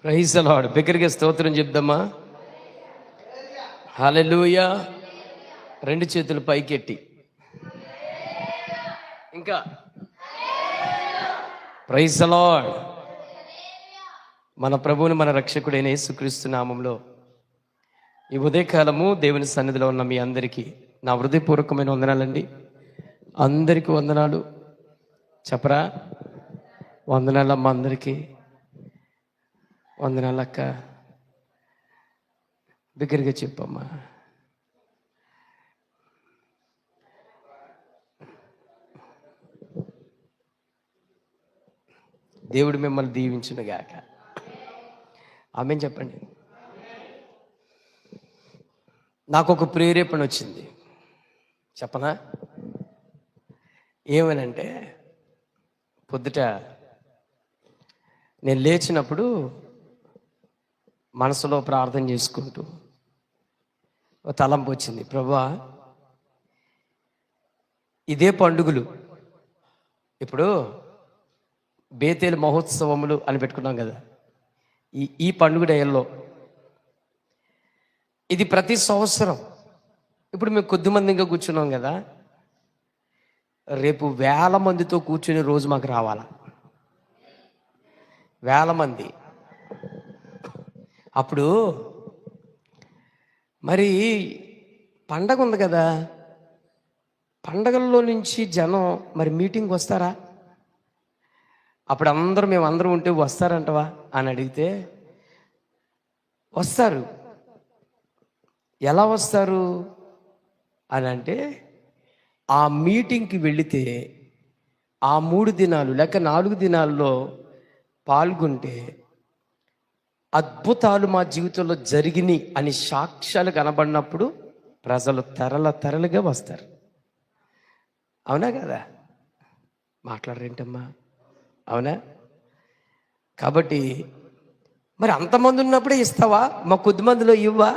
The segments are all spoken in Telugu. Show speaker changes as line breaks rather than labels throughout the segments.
Praise the lord. బిగ్గరగా స్తోత్రం చెప్దామా? హల్లెలూయా. రెండు చేతులు పైకెట్టి ఇంకా ప్రైజ్ ది లార్డ్. మన ప్రభువుని మన రక్షకుడైన యేసుక్రీస్తు నామంలో ఈ ఉదయకాలము దేవుని సన్నిధిలో ఉన్న మీ అందరికీ నా హృదయపూర్వకమైన వందనాలండి. అందరికీ వందనాలు చెప్పరా? వందనాలమ్మ, అందరికీ వందనాలక్క. దగ్గరగా చెప్పమ్మా. దేవుడు మిమ్మల్ని దీవించునుగాక. ఆమేన్ చెప్పండి. నాకు ఒక ప్రేరేపణ వచ్చింది, చెప్పనా? ఏమనంటే, పొద్దుట నేను లేచినప్పుడు మనసులో ప్రార్థన చేసుకుంటూ ఒక తలంపు వచ్చింది. ప్రభువా, ఇదే పండుగలు, ఇప్పుడు బేతేలు మహోత్సవములు అని పెట్టుకున్నాం కదా, ఈ పండుగ డేల్లో ఇది ప్రతి సంవత్సరం. ఇప్పుడు మేము కొద్దిమంది ఇంకా కూర్చున్నాం కదా, రేపు 1000 మందితో కూర్చునే రోజు మాకు రావాలా. 1000 మంది. అప్పుడు మరి పండగ ఉంది కదా, పండగల్లో నుంచి జనం మరి మీటింగ్కి వస్తారా? అప్పుడు మేమందరం ఉంటే వస్తారంటవా అని అడిగితే, వస్తారు. ఎలా వస్తారు అని అంటే, ఆ మీటింగ్కి వెళితే ఆ 3 దినాలు లేక 4 దినాల్లో పాల్గొంటే అద్భుతాలు మా జీవితంలో జరిగినాయి అని సాక్ష్యాలు కనబడినప్పుడు ప్రజలు తరలుగా వస్తారు. అవునా కదా? మాట్లాడరేంటమ్మా? అవునా? కాబట్టి మరి అంతమంది ఉన్నప్పుడే ఇస్తావా? మా కొద్దిమందిలో ఇవ్వా?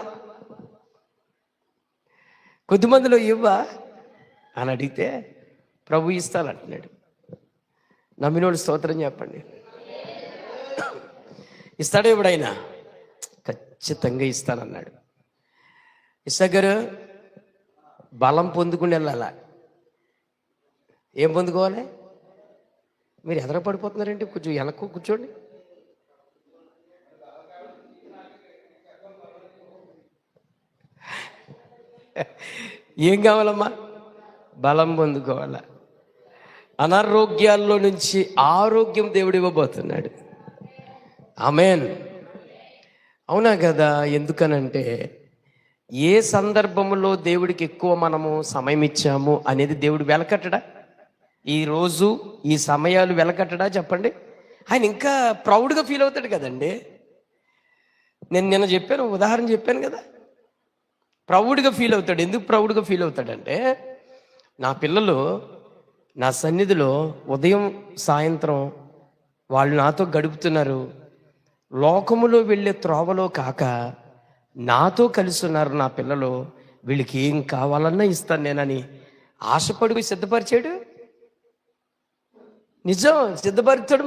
కొద్దిమందిలో ఇవ్వా అని అడిగితే ప్రభు ఇస్తానంటున్నాడు. నమ్మినోడు స్తోత్రం చెప్పండి. ఇస్తాడు ఎప్పుడైనా? ఖచ్చితంగా ఇస్తానన్నాడు. ఇస్సాగారు బలం పొందుకుని వెళ్ళాలా. ఏం పొందుకోవాలి? మీరు ఎదర పడిపోతున్నారంటే కొంచెం వెనక్కు కూర్చోండి. ఏం కావాలమ్మా? బలం పొందుకోవాలా. అనారోగ్యాల్లో నుంచి ఆరోగ్యం దేవుడు ఇవ్వబోతున్నాడు. ఆమేన్. అవునా కదా? ఎందుకనంటే, ఏ సందర్భంలో దేవుడికి ఎక్కువ మనము సమయం ఇచ్చాము అనేది దేవుడు వెలకట్టడా? ఈరోజు ఈ సమయాలు వెలకట్టడా? చెప్పండి. ఆయన ఇంకా ప్రౌడ్గా ఫీల్ అవుతాడు కదండి. నేను నిన్న చెప్పాను, ఉదాహరణ చెప్పాను కదా, ప్రౌడ్గా ఫీల్ అవుతాడు. ఎందుకు ప్రౌడ్గా ఫీల్ అవుతాడంటే, నా పిల్లలు నా సన్నిధిలో ఉదయం సాయంత్రం వాళ్ళు నాతో గడుపుతున్నారు. లోకములో వెళ్ళే త్రోవలో కాక నాతో కలిసి ఉన్నారు నా పిల్లలు. వీళ్ళకి ఏం కావాలన్నా ఇస్తాను నేనని ఆశపడి సిద్ధపరిచాడు. నిజం, సిద్ధపరిచాడు.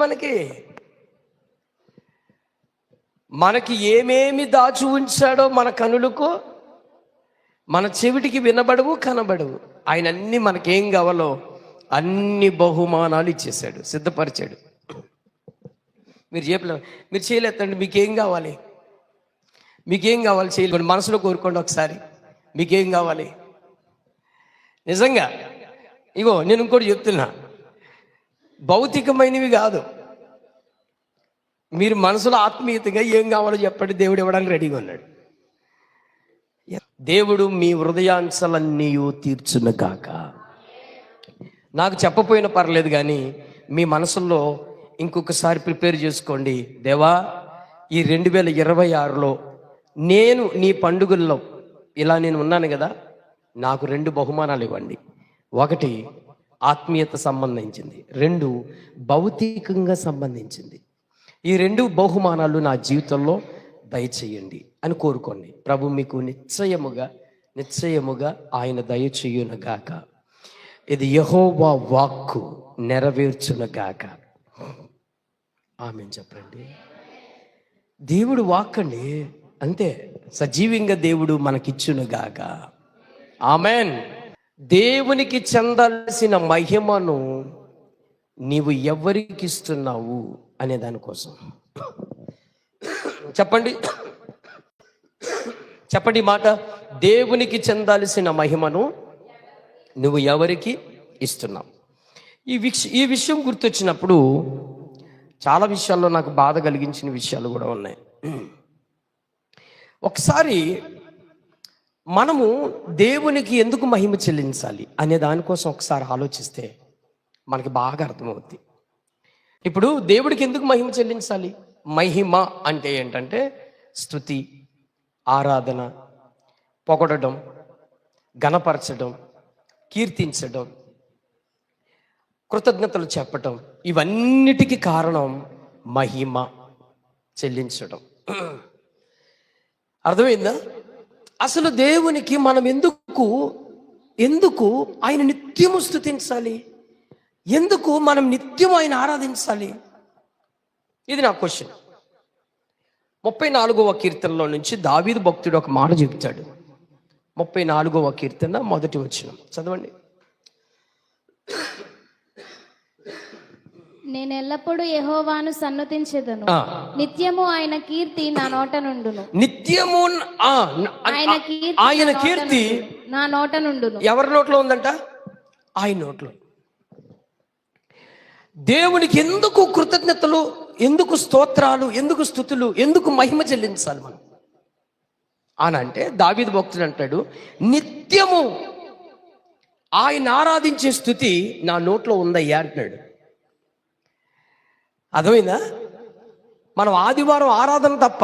మనకి ఏమేమి దాచి ఉంచాడో మన కనులకు, మన చెవిటికి వినబడవు, కనబడవు. ఆయన అన్ని మనకేం కావాలో అన్ని బహుమానాలు ఇచ్చేసాడు, సిద్ధపరిచాడు. మీరు చేయలేదండి. మీకేం కావాలి? మీకేం కావాలి? చేయలేదు. మనసులో కోరుకోండి ఒకసారి. మీకేం కావాలి? నిజంగా ఇగో నేను ఇంకోటి చెప్తున్నా, భౌతికమైనవి కాదు. మీరు మనసులో ఆత్మీయతగా ఏం కావాలో చెప్పండి, దేవుడు ఇవ్వడానికి రెడీగా ఉన్నాడు. దేవుడు మీ హృదయాంశలన్నీ తీర్చును కాక. నాకు చెప్పపోయినా పర్లేదు, కానీ మీ మనసుల్లో ఇంకొకసారి ప్రిపేర్ చేసుకోండి. దేవా, ఈ 2026లో నేను నీ పండుగల్లో ఇలా నేను ఉన్నాను కదా, నాకు 2 బహుమానాలు ఇవ్వండి. 1 ఆత్మీయత సంబంధించింది, 2 భౌతికంగా సంబంధించింది. ఈ 2 బహుమానాలు నా జీవితంలో దయచేయండి అని కోరుకోండి. ప్రభు మీకు నిశ్చయముగా ఆయన దయచేయునుగాక. ఇది యెహోవా వాక్కు నెరవేర్చునుగాక. ఆమేన్ చెప్పండి. దేవుడు వాక్కండి, అంతే. సజీవంగా దేవుడు మనకిచ్చునుగాక. ఆమెన్. దేవునికి చెందాల్సిన మహిమను నీవు ఎవరికి ఇస్తున్నావు అనే దానికోసం చెప్పండి, చెప్పండి మాట. దేవునికి చెందాల్సిన మహిమను నువ్వు ఎవరికి ఇస్తున్నావు? ఈ విషయం గుర్తొచ్చినప్పుడు చాలా విషయాల్లో నాకు బాధ కలిగించిన విషయాలు కూడా ఉన్నాయి. ఒకసారి మనము దేవునికి ఎందుకు మహిమ చెల్లించాలి అనే దానికోసం ఒకసారి ఆలోచిస్తే మనకి బాగా అర్థమవుద్ది. ఇప్పుడు దేవుడికి ఎందుకు మహిమ చెల్లించాలి? మహిమ అంటే ఏంటంటే స్తుతి, ఆరాధన, పొగడడం, ఘనపరచడం, కీర్తించడం, కృతజ్ఞతలు చెప్పటం, ఇవన్నిటికీ కారణం మహిమ చెల్లించడం. అర్థమైందా? అసలు దేవునికి మనం ఎందుకు ఆయన నిత్యము స్తుతించాలి? ఎందుకు మనం నిత్యం ఆయన ఆరాధించాలి? ఇది నా క్వశ్చన్. 34వ కీర్తనలో నుంచి దావీదు భక్తుడు ఒక మాట చెప్తాడు. 34వ కీర్తన మొదటి వచనం చదవండి.
నేను ఎల్లప్పుడూ యెహోవాను సన్నుతించెదను, నిత్యము ఆయన కీర్తి నా నోట నుండును.
నిత్యము ఆయన కీర్తి
నా నోట నుండును.
ఎవరి నోట్లో ఉందంట? ఆయన నోట్లో. దేవునికి ఎందుకు కృతజ్ఞతలు, ఎందుకు స్తోత్రాలు, ఎందుకు స్తుతులు, ఎందుకు మహిమ చెల్లించాలి మనం అని అంటే దావీదు భక్తుడు అంటాడు, నిత్యము ఆయన ఆరాధించే స్తుతి నా నోట్లో ఉందయ్యా అంటున్నాడు. అర్థమైందా? మనం ఆదివారం ఆరాధన తప్ప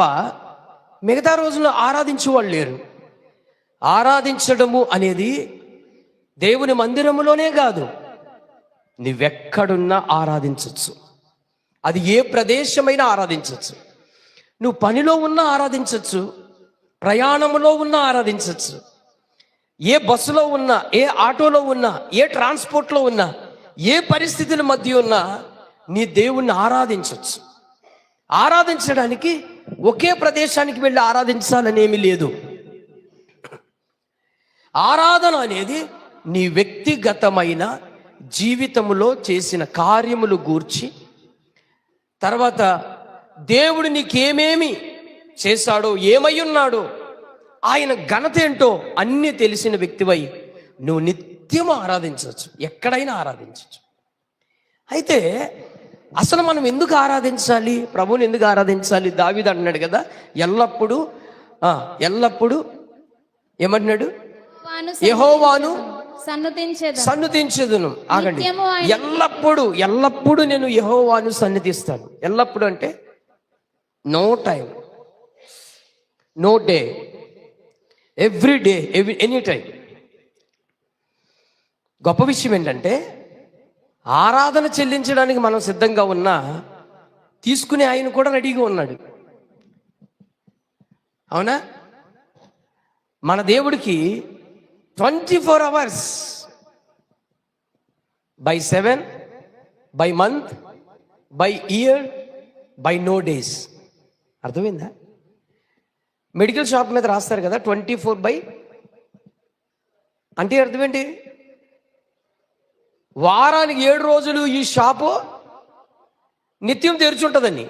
మిగతా రోజుల్లో ఆరాధించే వాళ్ళు లేరు. ఆరాధించడము అనేది దేవుని మందిరములోనే కాదు, నువ్వెక్కడున్నా ఆరాధించవచ్చు. అది ఏ ప్రదేశమైనా ఆరాధించవచ్చు. నువ్వు పనిలో ఉన్నా ఆరాధించవచ్చు, ప్రయాణంలో ఉన్నా ఆరాధించవచ్చు, ఏ బస్సులో ఉన్నా, ఏ ఆటోలో ఉన్నా, ఏ ట్రాన్స్పోర్ట్లో ఉన్నా, ఏ పరిస్థితుల మధ్య ఉన్నా నీ దేవుణ్ణి ఆరాధించవచ్చు. ఆరాధించడానికి ఒకే ప్రదేశానికి వెళ్ళి ఆరాధించాలని ఏమీ లేదు. ఆరాధన అనేది నీ వ్యక్తిగతమైన జీవితంలో చేసిన కార్యములు గూర్చి, తర్వాత దేవుడు నీకేమేమి చేశాడో, ఏమై ఉన్నాడో, ఆయన ఘనత ఏంటో అన్నీ తెలిసిన వ్యక్తివై నువ్వు నిత్యం ఆరాధించవచ్చు, ఎక్కడైనా ఆరాధించవచ్చు. అయితే అసలు మనం ఎందుకు ఆరాధించాలి? ప్రభువుని ఎందుకు ఆరాధించాలి? దావీదు అంటున్నాడు కదా, ఎల్లప్పుడూ ఏమంటున్నాడు? యెహోవాను సన్నుతించెదను. ఆగండి. ఎల్లప్పుడూ నేను యెహోవాను సన్నిధిస్తాను. ఎల్లప్పుడూ అంటే no time, no day, every day, any time. గొప్ప విషయం ఏంటంటే ఆరాధన చెల్లించడానికి మనం సిద్ధంగా ఉన్నా తీసుకునే ఆయన కూడా రెడీగా ఉన్నాడు. అవునా? మన దేవుడికి 24 hours, by 7, by month, by year, by no days. అర్థమైందా? మెడికల్ షాప్ మీద రాస్తారు కదా 24/, అంటే అర్థమేంటి? వారానికి 7 రోజులు ఈ షాపు నిత్యం తెరుచుంటుందని.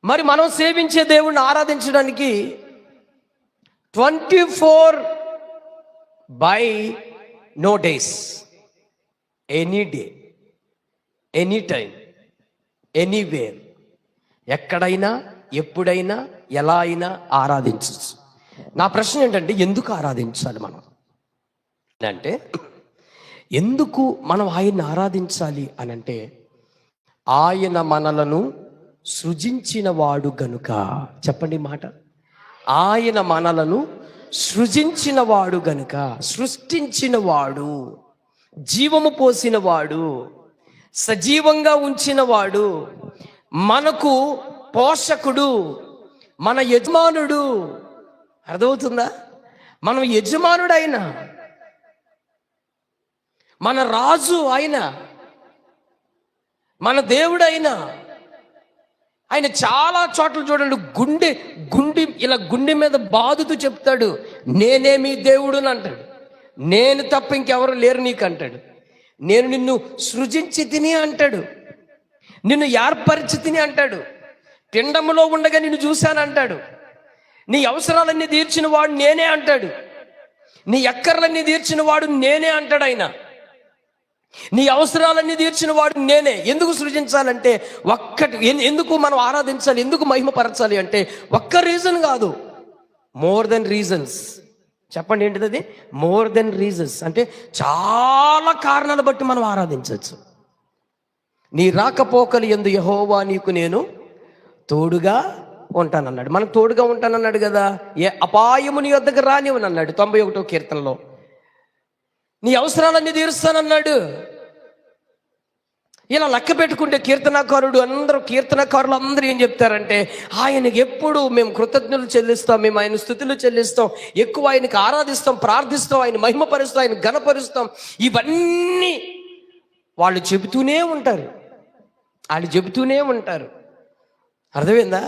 మరి మనం సేవించే దేవుణ్ణి ఆరాధించడానికి 24/no days, any day, any time, anywhere, ఎక్కడైనా, ఎప్పుడైనా, ఎలా అయినా ఆరాధించవచ్చు. నా ప్రశ్న ఏంటంటే ఎందుకు ఆరాధించాలి మనం అంటే, ఎందుకు మనం ఆయన్ని ఆరాధించాలి అని అంటే, ఆయన మనలను సృజించిన వాడు గనుక. చెప్పండి మాట. ఆయన మనలను సృజించిన వాడు గనుక, సృష్టించిన వాడు, జీవము పోసిన వాడు, సజీవంగా ఉంచిన వాడు, మనకు పోషకుడు, మన యజమానుడు. అర్థమవుతుందా? మనం యజమానుడైన, మన రాజు ఆయన, మన దేవుడైన ఆయన చాలా చోట్ల చూడండి, గుండె మీద బాదుతూ చెప్తాడు, నేనే మీ దేవుడు అని అంటాడు. నేను తప్ప ఇంకెవరు లేరు నీకు అంటాడు. నేను నిన్ను సృజించి తిని అంటాడు. నిన్ను ఏర్పరిచి తిని అంటాడు. పిండములో ఉండగా నిన్ను చూశాను అంటాడు. నీ అవసరాలన్నీ తీర్చిన వాడు నేనే అంటాడు. నీ ఎక్కర్లన్నీ తీర్చిన వాడు నేనే అంటాడు ఆయన. నీ అవసరాలన్నీ తీర్చిన వాడు నేనే. ఎందుకు సృజించాలంటే ఎందుకు మనం ఆరాధించాలి, ఎందుకు మహిమపరచాలి అంటే ఒక్క రీజన్ కాదు, మోర్ దెన్ రీజన్స్. చెప్పండి ఏంటిది అది? మోర్ దెన్ రీజన్స్ అంటే చాలా కారణాలు బట్టి మనం ఆరాధించవచ్చు. నీ రాకపోకలు యందు యెహోవా నీకు నేను తోడుగా ఉంటానన్నాడు. మనకు తోడుగా ఉంటానన్నాడు కదా. ఏ అపాయము నీ వద్దకు రానివని అన్నాడు 91వ కీర్తనలో. నీ అవసరాలన్నీ తీరుస్తానన్నాడు. ఇలా లెక్క పెట్టుకుంటే కీర్తనకారులు అందరూ ఏం చెప్తారంటే, ఆయనకి ఎప్పుడు మేము కృతజ్ఞతలు చెల్లిస్తాం, మేము ఆయన స్తుతులు చెల్లిస్తాం, ఎక్కువ ఆయనకి ఆరాధిస్తాం, ప్రార్థిస్తాం, ఆయన మహిమపరుస్తాం, ఆయన ఘనపరుస్తాం. ఇవన్నీ వాళ్ళు చెబుతూనే ఉంటారు. అర్థమైందా?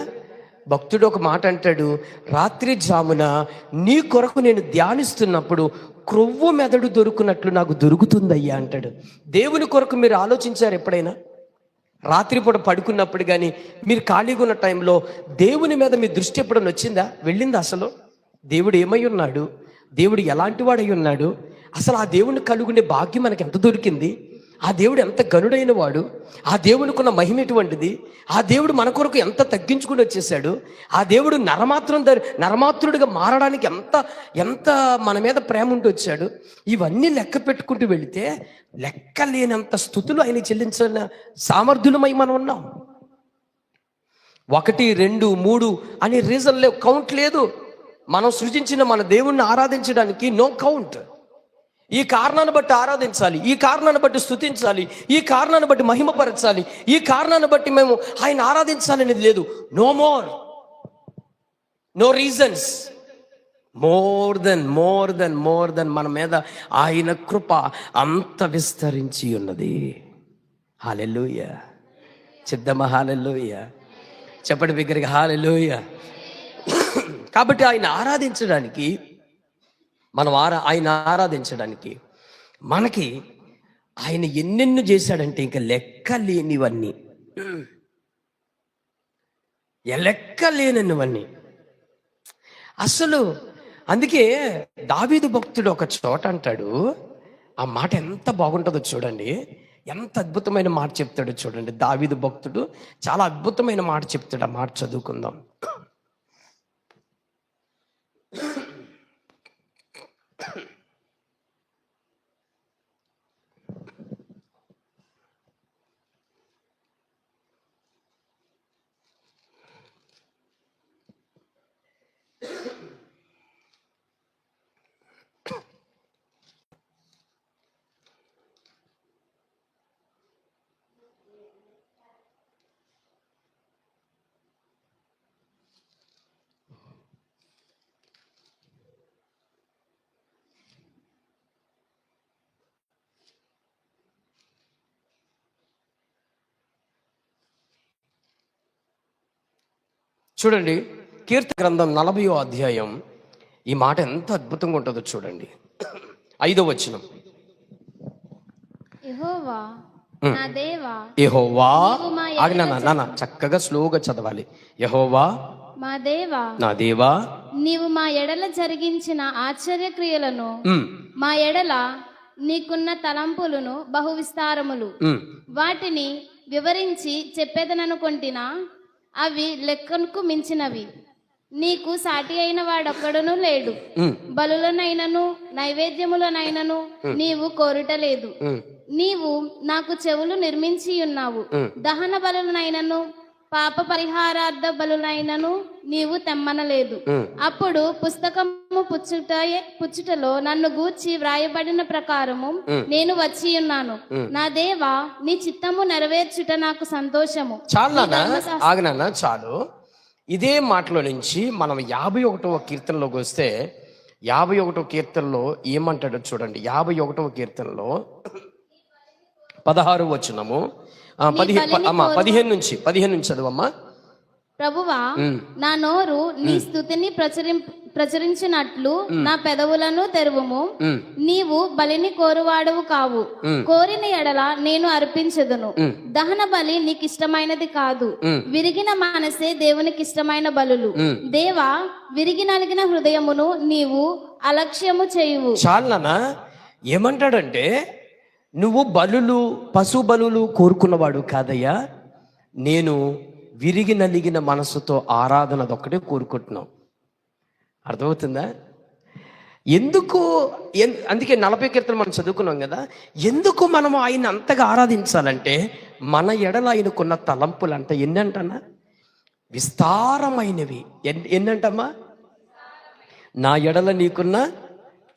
భక్తుడు ఒక మాట అంటాడు, రాత్రి జామున నీ కొరకు నేను ధ్యానిస్తున్నప్పుడు క్రొవ్వు మెదడు దొరుకున్నట్లు నాకు దొరుకుతుందయ్యా అంటాడు. దేవుని కొరకు మీరు ఆలోచించారు ఎప్పుడైనా? రాత్రిపూట పడుకున్నప్పుడు కానీ మీరు ఖాళీగా ఉన్న టైంలో దేవుని మీద మీ దృష్టి ఎప్పుడైనా వచ్చిందా, వెళ్ళిందా? అసలు దేవుడు ఏమై ఉన్నాడు, దేవుడు ఎలాంటి వాడై ఉన్నాడు, అసలు ఆ దేవుని కలుగునే భాగ్యం మనకి ఎంత దొరికింది, ఆ దేవుడు ఎంత గనుడైన వాడు, ఆ దేవునికున్న మహిమ ఎటువంటిది, ఆ దేవుడు మన కొరకు ఎంత తగ్గించుకుని వచ్చేసాడు, ఆ దేవుడు నరమాత్రుడిగా మారడానికి ఎంత మన మీద ప్రేమ ఉంటూ వచ్చాడు. ఇవన్నీ లెక్క పెట్టుకుంటూ వెళితే లెక్క లేనంత స్థుతులు ఆయన చెల్లించిన సామర్థ్యులమై మనం ఉన్నాం. 1, 2, 3 అనే రీజన్ లేవు, కౌంట్ లేదు. మనం సృజించిన మన దేవుణ్ణి ఆరాధించడానికి నో కౌంట్. ఈ కారణాన్ని బట్టి ఆరాధించాలి, ఈ కారణాన్ని బట్టి స్తుతించాలి, ఈ కారణాన్ని బట్టి మహిమపరచాలి, ఈ కారణాన్ని బట్టి మేము ఆయన ఆరాధించాలనేది లేదు. No reasons. మోర్ దెన్ మన మీద ఆయన కృప అంత విస్తరించి ఉన్నది. హల్లెలూయా. చిద్దమ్మ హల్లెలూయా. చెప్పండి బిగ్గరగా హల్లెలూయా. కాబట్టి ఆయన ఆరాధించడానికి ఆయన ఆరాధించడానికి మనకి ఆయన ఎన్నెన్ను చేశాడంటే ఇంకా లెక్క లేనివన్నీ అసలు. అందుకే దావీదు భక్తుడు ఒక చోట అంటాడు, ఆ మాట ఎంత బాగుంటుందో చూడండి, ఎంత అద్భుతమైన మాట చెప్తాడో చూడండి. దావీదు భక్తుడు చాలా అద్భుతమైన మాట చెప్తాడు. ఆ మాట చదువుకుందాం. చూడండి, కీర్తన గ్రంథం 40వ అధ్యాయం ఈ మాట ఎంత అద్భుతంగా ఉంటుందో చూడండి. 5వ వచనం.
యెహోవా నా దేవా,
నాన్న చక్కగా స్లోగా చదవాలి. యెహోవా
మా దేవా,
నా దేవా,
నీవు మా ఎడల జరిగించిన ఆశ్చర్య క్రియలను, మా ఎడల నీకున్న తలంపులను బహు విస్తారములు, వాటిని వివరించి చెప్పేదననుకొంటినా అవి లెక్కకు మించినవి. నీకు సాటి అయిన వాడొక్కడును లేడు. బలులనైనను నైవేద్యములనైనను నీవు కోరుటలేదు. నీవు నాకు చెవులు నిర్మించి ఉన్నావు. దహన బలులనైనను పాప పరిహారార్థ బలులైనను నీవు తెమ్మనలేదు. అప్పుడు పుస్తకము పుచ్చుటలో నన్ను గూర్చి వ్రాయబడిన ప్రకారము నేను వచ్చి ఉన్నాను. నా దేవా, నీ చిత్తము నెరవేర్చుట నాకు సంతోషము.
చాలు. ఇదే మాటలో నుంచి మనం 51వ కీర్తనలోకి వస్తే, 51వ కీర్తనలో ఏమంటాడో చూడండి. 51వ కీర్తనలో 16వ వచనము, 15 నుంచి చదవమ్మా.
ప్రభువా,
ఉమ్,
నా నోరు నీ స్తుతిని ప్రచురించినట్లు నా పెదవులను తెరువుము.
ఉమ్,
నీవు బలిని కోరువాడవు కావు.
ఉమ్,
కోరిన ఎడల నేను అర్పించదును.
ఉమ్,
దహన బలి నీకు ఇష్టమైనది కాదు.
ఉమ్,
విరిగిన మనసే దేవునికి ఇష్టమైన బలులు.
ఉమ్.
దేవా, విరిగి నలిగిన హృదయమును నీవు అలక్ష్యము చేయువు.
చాలనా ఏమంటాడంటే, నువ్వు బలులు పశు బలులు కోరుకున్నవాడు కాదయ్యా, నేను విరిగి నలిగిన మనసుతో ఆరాధన అదొక్కటే కోరుకుంటున్నావు. అర్థమవుతుందా? ఎందుకు అందుకే 40 కీర్తనలు మనం చదువుకున్నాం కదా. ఎందుకు మనం ఆయన అంతగా ఆరాధించాలంటే, మన ఎడల ఆయనకున్న తలంపులు అంట ఎన్నంటన్నా విస్తారమైనవి. ఎన్నంటమ్మా? నా ఎడల నీకున్న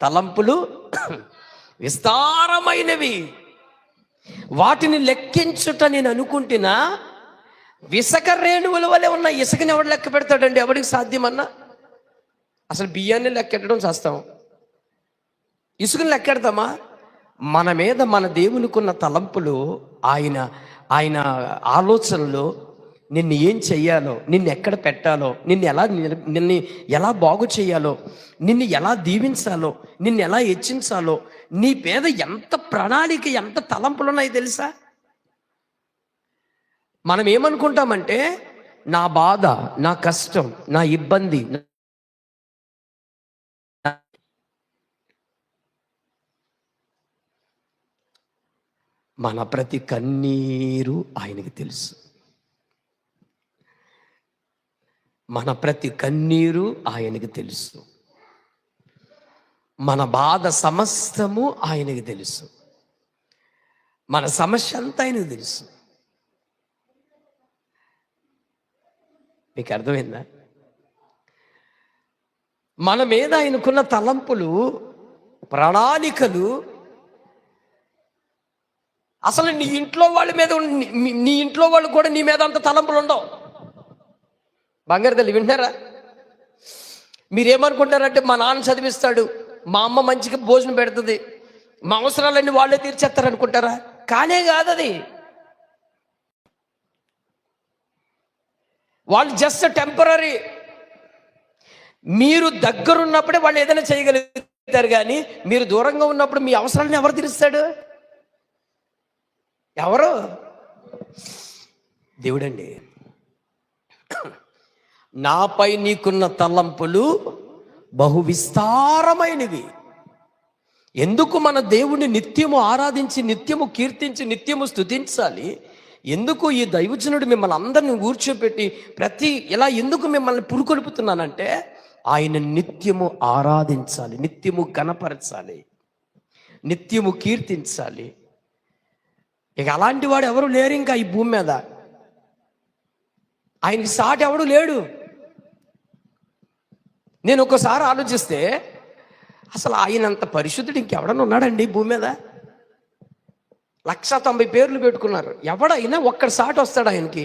తలంపులు విస్తారమైనవి, వాటిని లెక్కించుట నేను అనుకుంటున్నా. ఇసుక రేణువుల వలె ఉన్న ఇసుకని ఎవడు లెక్క పెడతాడండి? ఎవడికి సాధ్యమన్నా? అసలు బియ్యాన్ని లెక్కెట్టడం చేస్తాం, ఇసుకని లెక్కెడతామా? మన మీద మన దేవునికున్న తలంపులు, ఆయన ఆలోచనలు, నిన్ను ఏం చెయ్యాలో, నిన్ను ఎక్కడ పెట్టాలో, నిన్ను ఎలా బాగు చేయాలో, నిన్ను ఎలా దీవించాలో, నిన్ను ఎలా హెచ్చించాలో, నీ పేద ఎంత ప్రణాళిక, ఎంత తలంపులు ఉన్నాయో తెలుసా? మనం ఏమనుకుంటామంటే, నా బాధ, నా కష్టం, నా ఇబ్బంది, మన ప్రతి కన్నీరు ఆయనకి తెలుసు. మన ప్రతి కన్నీరు ఆయనకి తెలుసు. మన బాధ సమస్తము ఆయనకి తెలుసు. మన సమస్య అంతా ఆయనకు తెలుసు. మీకు అర్థమైందా? మన మీద ఆయనకున్న తలంపులు, ప్రణాళికలు, అసలు నీ ఇంట్లో వాళ్ళ మీద నీ ఇంట్లో వాళ్ళు కూడా నీ మీద అంత తలంపులు ఉండవు. బంగారు తల్లి వింటారా? మీరేమనుకుంటారంటే, మా నాన్న చదివిస్తాడు, మా అమ్మ మంచిగా భోజనం పెడుతుంది, మా అవసరాలన్నీ వాళ్ళే తీర్చేస్తారు అనుకుంటారా? కానే కాదు అది. వాళ్ళు జస్ట్ టెంపరీ. మీరు దగ్గరున్నప్పుడే వాళ్ళు ఏదైనా చేయగలుగుతారు, కానీ మీరు దూరంగా ఉన్నప్పుడు మీ అవసరాలను ఎవరు తీరుస్తాడు? ఎవరు? దేవుడండి. నాపై నీకున్న తలంపులు బహు విస్తారమైనవి. ఎందుకు మన దేవుణ్ణి నిత్యము ఆరాధించి, నిత్యము కీర్తించి, నిత్యము స్తుతించాలి? ఎందుకు ఈ దైవజనుడు మిమ్మల్ని అందరిని కూర్చోపెట్టి ఇలా ఎందుకు మిమ్మల్ని పురుకొల్పుతున్నానంటే, ఆయన నిత్యము ఆరాధించాలి, నిత్యము కనపరచాలి, నిత్యము కీర్తించాలి. ఇక అలాంటి వాడు ఎవరు లేరు ఇంకా ఈ భూమి మీద. ఆయనకి సాటి ఎవడు లేడు. నేను ఒకసారి ఆలోచిస్తే, అసలు ఆయనంత పరిశుద్ధుడు ఇంకెవడన్నా ఉన్నాడండి భూమి మీద? 190 పేర్లు పెట్టుకున్నారు. ఎవడైనా ఒక్కడి సాటి వస్తాడు ఆయనకి?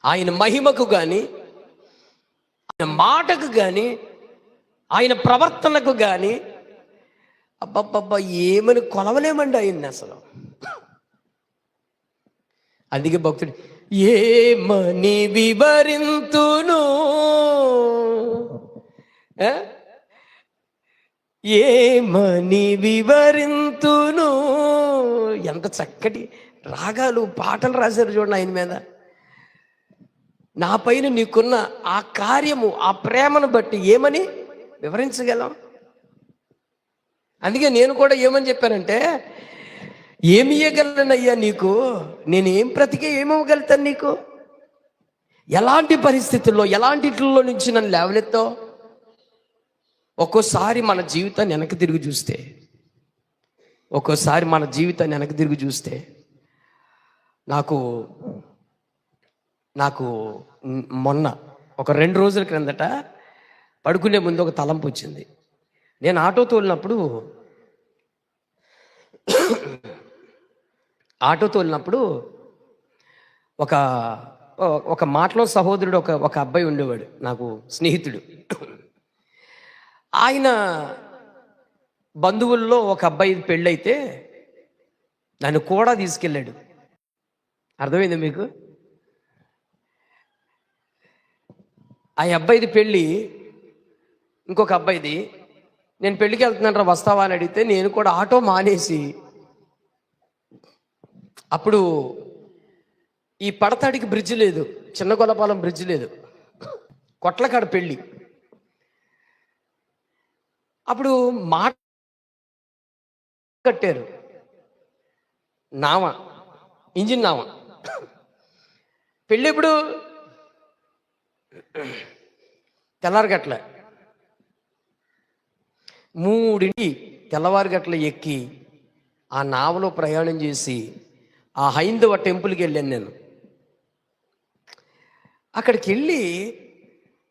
ఆయన మహిమకు కానీ, ఆయన మాటకు కానీ, ఆయన ప్రవర్తనకు కానీ అబ్బబ్బబ్బా ఏమని కొలవలేమండి ఆయన్ని అసలు. అందుకే భక్తుడు, ఏమని వివరింతును, ఏమని వివరింతును. ఎంత చక్కటి రాగాలు, పాటలు రాశారు చూడండి ఆయన మీద. నా పైన నీకున్న ఆ కార్యము, ఆ ప్రేమను బట్టి ఏమని వివరించగలం? అందుకే నేను కూడా ఏమని చెప్పానంటే, ఏమి ఇవ్వగలనయ్యా నీకు? నేను ఏం ఏమివ్వగలుగుతాను నీకు? ఎలాంటి పరిస్థితుల్లో, ఎలాంటిలో నుంచి నన్ను లేవనెత్తావు? ఒక్కోసారి మన జీవితాన్ని వెనక్కి తిరిగి చూస్తే, నాకు మొన్న ఒక 2 రోజుల క్రిందట పడుకునే ముందు ఒక తలంపు వచ్చింది. నేను ఆటో తోలినప్పుడు ఒక మాటలో సహోదరుడు, ఒక అబ్బాయి ఉండేవాడు, నాకు స్నేహితుడు. ఆయన బంధువుల్లో ఒక అబ్బాయి పెళ్ళైతే నన్ను కూడా తీసుకెళ్ళాడు. అర్థమైంది మీకు? ఆ అబ్బాయిది పెళ్ళి, ఇంకొక అబ్బాయిది. నేను పెళ్ళికి వెళ్తున్నాను రా వస్తావా అని అడిగితే నేను కూడా ఆటో మానేసి, అప్పుడు ఈ పడతాడికి బ్రిడ్జ్ లేదు, చిన్న గొల్లపాలెం బ్రిడ్జ్ లేదు, కొట్లకాడ పెళ్ళి. అప్పుడు మాట కట్టారు, నావ, ఇంజిన్ నావ. పెళ్ళి ఇప్పుడు తెల్లారి గట్ల 3 తెల్లవారి గట్ల ఎక్కి ఆ నావలో ప్రయాణం చేసి ఆ హైందవ టెంపుల్కి వెళ్ళాను నేను. అక్కడికి వెళ్ళి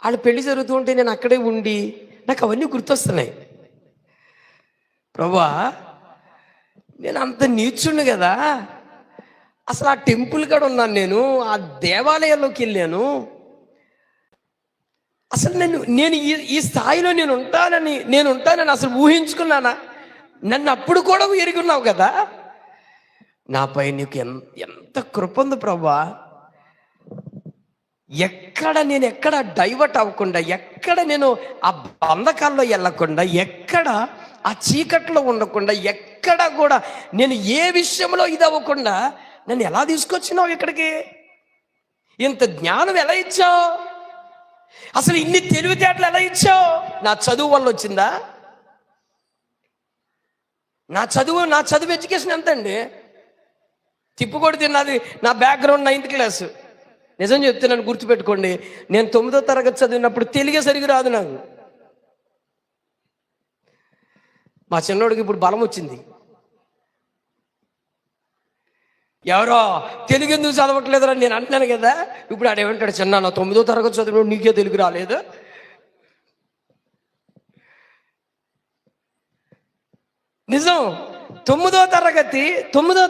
వాళ్ళ పెళ్లి జరుగుతూ ఉంటే నేను అక్కడే ఉండి నాకు అవన్నీ గుర్తొస్తున్నాయి. ప్రభా, నేను అంత నీచుండు కదా, అసలు ఆ టెంపుల్ కాడ ఉన్నాను, నేను ఆ దేవాలయంలోకి వెళ్ళాను. అసలు నేను ఈ స్థాయిలో నేను ఉంటానని అసలు ఊహించుకున్నానా? నన్ను అప్పుడు కూడా ఎరిగి ఉన్నావు కదా. నాపై నీకు ఎంత కృప ఉంది ప్రభా. ఎక్కడ డైవర్ట్ అవ్వకుండా, ఎక్కడ నేను ఆ బంధకాల్లో వెళ్ళకుండా, ఎక్కడ ఆ చీకట్లో ఉండకుండా, ఎక్కడ కూడా నేను ఏ విషయంలో ఇది అవ్వకుండా నన్ను ఎలా తీసుకొచ్చినావు ఇక్కడికి? ఇంత జ్ఞానం ఎలా ఇచ్చావు? అసలు ఇన్ని తెలివితేటలు ఎలా ఇచ్చావు? నా చదువు వల్ల వచ్చిందా? నా చదువు ఎడ్యుకేషన్ ఎంత అండి? తిప్పుకొడి తిన్నది నా బ్యాక్గ్రౌండ్ 9th క్లాసు. నిజం చెప్తున్నాను, గుర్తుపెట్టుకోండి. నేను 9వ తరగతి చదివినప్పుడు తెలుగే సరిగ్గా రాదు నాకు. మా చిన్నోడికి ఇప్పుడు బలం వచ్చింది. ఎవరో తెలుగు ఎందుకు చదవట్లేదురా నేను అంటున్నాను కదా. ఇప్పుడు ఆడేమంటాడు, చిన్న 9వ తరగతి చదివిన నీకే తెలుగు రాలేదు. నిజం, 9వ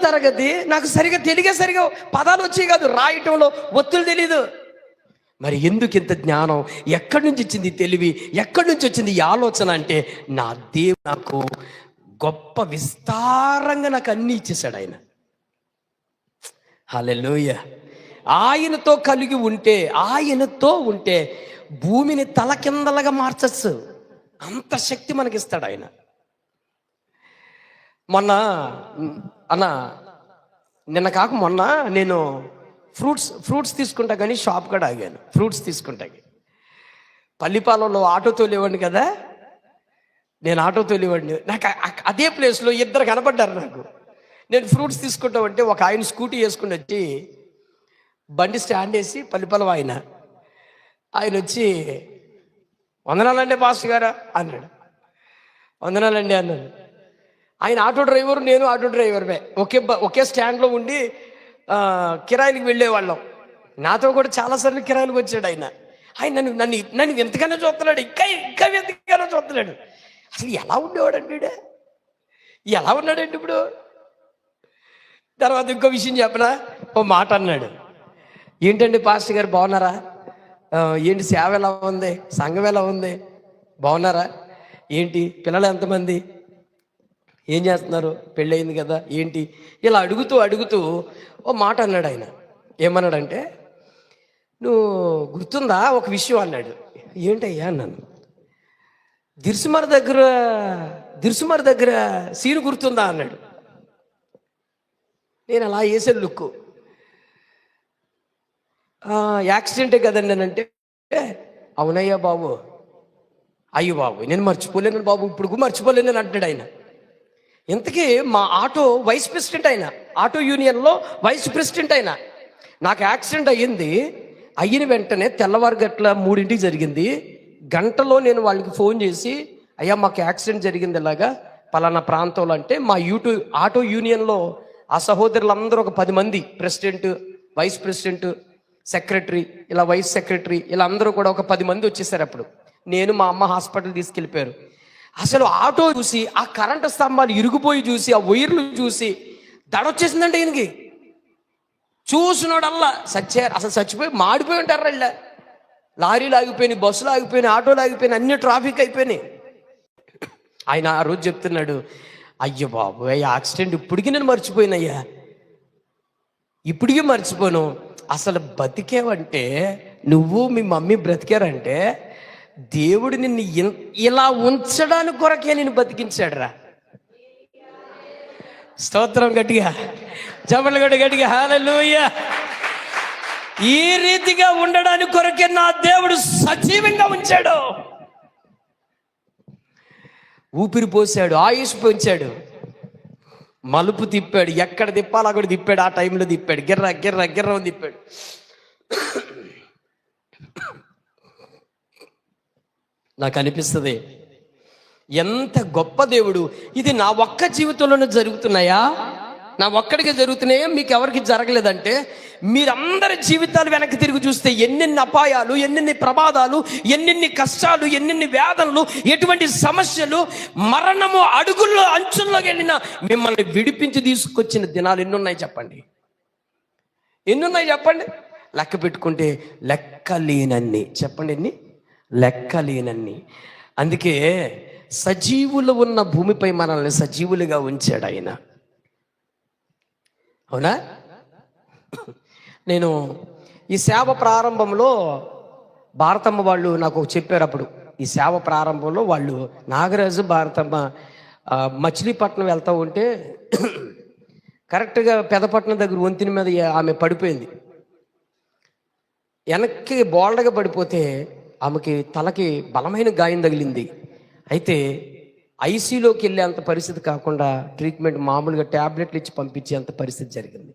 తరగతి నాకు సరిగా పదాలు వచ్చాయి కాదు, రాయటంలో ఒత్తులు తెలీదు. మరి ఎందుకు ఇంత జ్ఞానం? ఎక్కడి నుంచి వచ్చింది తెలివి? ఎక్కడి నుంచి వచ్చింది ఈ ఆలోచన? అంటే నా దేవుడు నాకు గొప్ప విస్తారంగా నాకు అన్నీ ఇచ్చేసాడు ఆయన. హల్లెలూయా. ఆయనతో ఉంటే భూమిని తలకిందలుగా మార్చచ్చు. అంత శక్తి మనకిస్తాడు ఆయన. మొన్న నేను ఫ్రూట్స్ తీసుకుంటా కానీ షాప్ కూడా ఆగాను. ఫ్రూట్స్ తీసుకుంటా, పల్లిపాలెంలో ఆటో తోలేవాడిని కదా, నేను ఆటో తోలేవాడిని. నాకు అదే ప్లేస్లో 2 కనపడ్డారు నాకు. నేను ఫ్రూట్స్ తీసుకుంటామంటే ఒక ఆయన స్కూటీ వేసుకుని వచ్చి బండి స్టాండ్ వేసి, పల్లిపాలెం ఆయన వచ్చి, వందనాలండి పాస్టర్ గారా అన్నాడు. వందనాలండి అన్నాను. ఆయన ఆటో డ్రైవరు, నేను ఆటో డ్రైవర్మే. ఒకే స్టాండ్లో ఉండి కిరాయిలకు వెళ్ళేవాళ్ళం. నాతో కూడా చాలాసార్లు కిరాయిలకు వచ్చాడు ఆయన. నన్ను ఎంతగానో చూస్తున్నాడు, ఇంకా ఎంతగానో చూస్తున్నాడు. అసలు ఎలా ఉండేవాడండి, ఎలా ఉన్నాడండి ఇప్పుడు? తర్వాత ఇంకో విషయం చెప్పనా, ఓ మాట అన్నాడు. ఏంటండి పాస్టర్ గారు బాగున్నారా? ఏంటి సేవ ఎలా ఉంది? సంఘం ఎలా ఉంది? బాగున్నారా? ఏంటి పిల్లలు ఎంతమంది? ఏం చేస్తున్నారు? పెళ్ళి అయింది కదా ఏంటి? ఇలా అడుగుతూ ఓ మాట అన్నాడు ఆయన. ఏమన్నాడంటే, నువ్వు గుర్తుందా ఒక విషయం అన్నాడు. ఏంటయ్యా అన్నాను. దిర్సుమర్ దగ్గర సీను గుర్తుందా అన్నాడు. నేను అలా వేసే లుక్కు, యాక్సిడెంటే కదండి అని అంటే, అవునయ్యా బాబు, అయ్యో బాబు నేను మర్చిపోలేను బాబు, ఇప్పుడు మర్చిపోలేను అని అంటున్నాడు ఆయన. ఇంతకీ మా ఆటో వైస్ ప్రెసిడెంట్ అయినా, ఆటో యూనియన్లో వైస్ ప్రెసిడెంట్ అయినా. నాకు యాక్సిడెంట్ అయిన వెంటనే తెల్లవారు గట్ల 3ంటికి జరిగింది. గంటలో నేను వాళ్ళకి ఫోన్ చేసి, అయ్యా మాకు యాక్సిడెంట్ జరిగింది ఇలాగా పలానా ప్రాంతంలో అంటే, మా ఆటో యూనియన్లో ఆ సహోదరులందరూ ఒక 10 మంది, ప్రెసిడెంట్, వైస్ ప్రెసిడెంట్, సెక్రటరీ, ఇలా వైస్ సెక్రటరీ, ఇలా అందరూ కూడా ఒక 10 మంది వచ్చేసారు. అప్పుడు నేను మా అమ్మ హాస్పిటల్ తీసుకెళ్ళిపోయారు. అసలు ఆటో చూసి, ఆ కరెంటు స్తంభాలు ఇరిగిపోయి చూసి, ఆ వైర్లు చూసి దడొచ్చేసిందంటే ఈయనకి. చూసినోడల్లా అసలు చచ్చిపోయి మాడిపోయి ఉంటారు. ఇలా లారీలు ఆగిపోయినాయి, బస్సులు ఆగిపోయినాయి, ఆటోలు ఆగిపోయినాయి, అన్ని ట్రాఫిక్ అయిపోయినాయి. ఆయన ఆ రోజు చెప్తున్నాడు, అయ్యో బాబు యాక్సిడెంట్ ఇప్పటికీ నేను మర్చిపోయినయ్యా, ఇప్పటికీ మర్చిపోను. అసలు బతికేవంటే నువ్వు మీ మమ్మీ బ్రతికారంటే దేవుడు నిన్ను ఇలా ఉంచడానికి కొరకే నేను బతికించాడు రా. స్తోత్రం గట్టిగా, చప్పట్లు కొట్టి గట్టిగా హల్లెలూయా. ఈ రీతిగా ఉండడానికి కొరకే నా దేవుడు సజీవంగా ఉంచాడు. ఊపిరి పోసాడు, ఆయుష్ పెంచాడు, మలుపు తిప్పాడు, ఎక్కడ తిప్పాలో అక్కడ తిప్పాడు, ఆ టైంలో తిప్పాడు, గిర్ర గిర్ర గిర్ర తిప్పాడు. నాకు అనిపిస్తుంది ఎంత గొప్ప దేవుడు. ఇది నా ఒక్క జీవితంలోనే జరుగుతున్నాయా, నా ఒక్కడికి జరుగుతున్నాయా, మీకు ఎవరికి జరగలేదంటే మీరందరి జీవితాలు వెనక్కి తిరిగి చూస్తే ఎన్నెన్ని అపాయాలు, ఎన్నెన్ని ప్రమాదాలు, ఎన్నెన్ని కష్టాలు, ఎన్నెన్ని వేదనలు, ఎటువంటి సమస్యలు, మరణము అడుగుల్లో అంచుల్లోకి వెళ్ళిన మిమ్మల్ని విడిపించి తీసుకొచ్చిన దినాలు ఎన్నున్నాయి చెప్పండి, ఎన్నున్నాయి చెప్పండి. లెక్క పెట్టుకుంటే లెక్కలేనన్ని. చెప్పండి ఎన్ని? లెక్కలేనన్ని. అందుకే సజీవులు ఉన్న భూమిపై మనల్ని సజీవులుగా ఉంచాడు ఆయన. అవునా? నేను ఈ సేవ ప్రారంభంలో భారతమ్మ వాళ్ళు నాకు చెప్పారు. అప్పుడు ఈ సేవ ప్రారంభంలో వాళ్ళు నాగరాజు భారతమ్మ మచిలీపట్నం వెళ్తూ ఉంటే కరెక్ట్గా పెదపట్నం దగ్గర వంతిన మీద ఆమె పడిపోయింది. వెనక్కి బోల్డగా పడిపోతే ఆమెకి తలకి బలమైన గాయం తగిలింది. అయితే ఐసీలోకి వెళ్ళేంత పరిస్థితి కాకుండా ట్రీట్మెంట్ మామూలుగా ట్యాబ్లెట్లు ఇచ్చి పంపించేంత పరిస్థితి జరిగింది.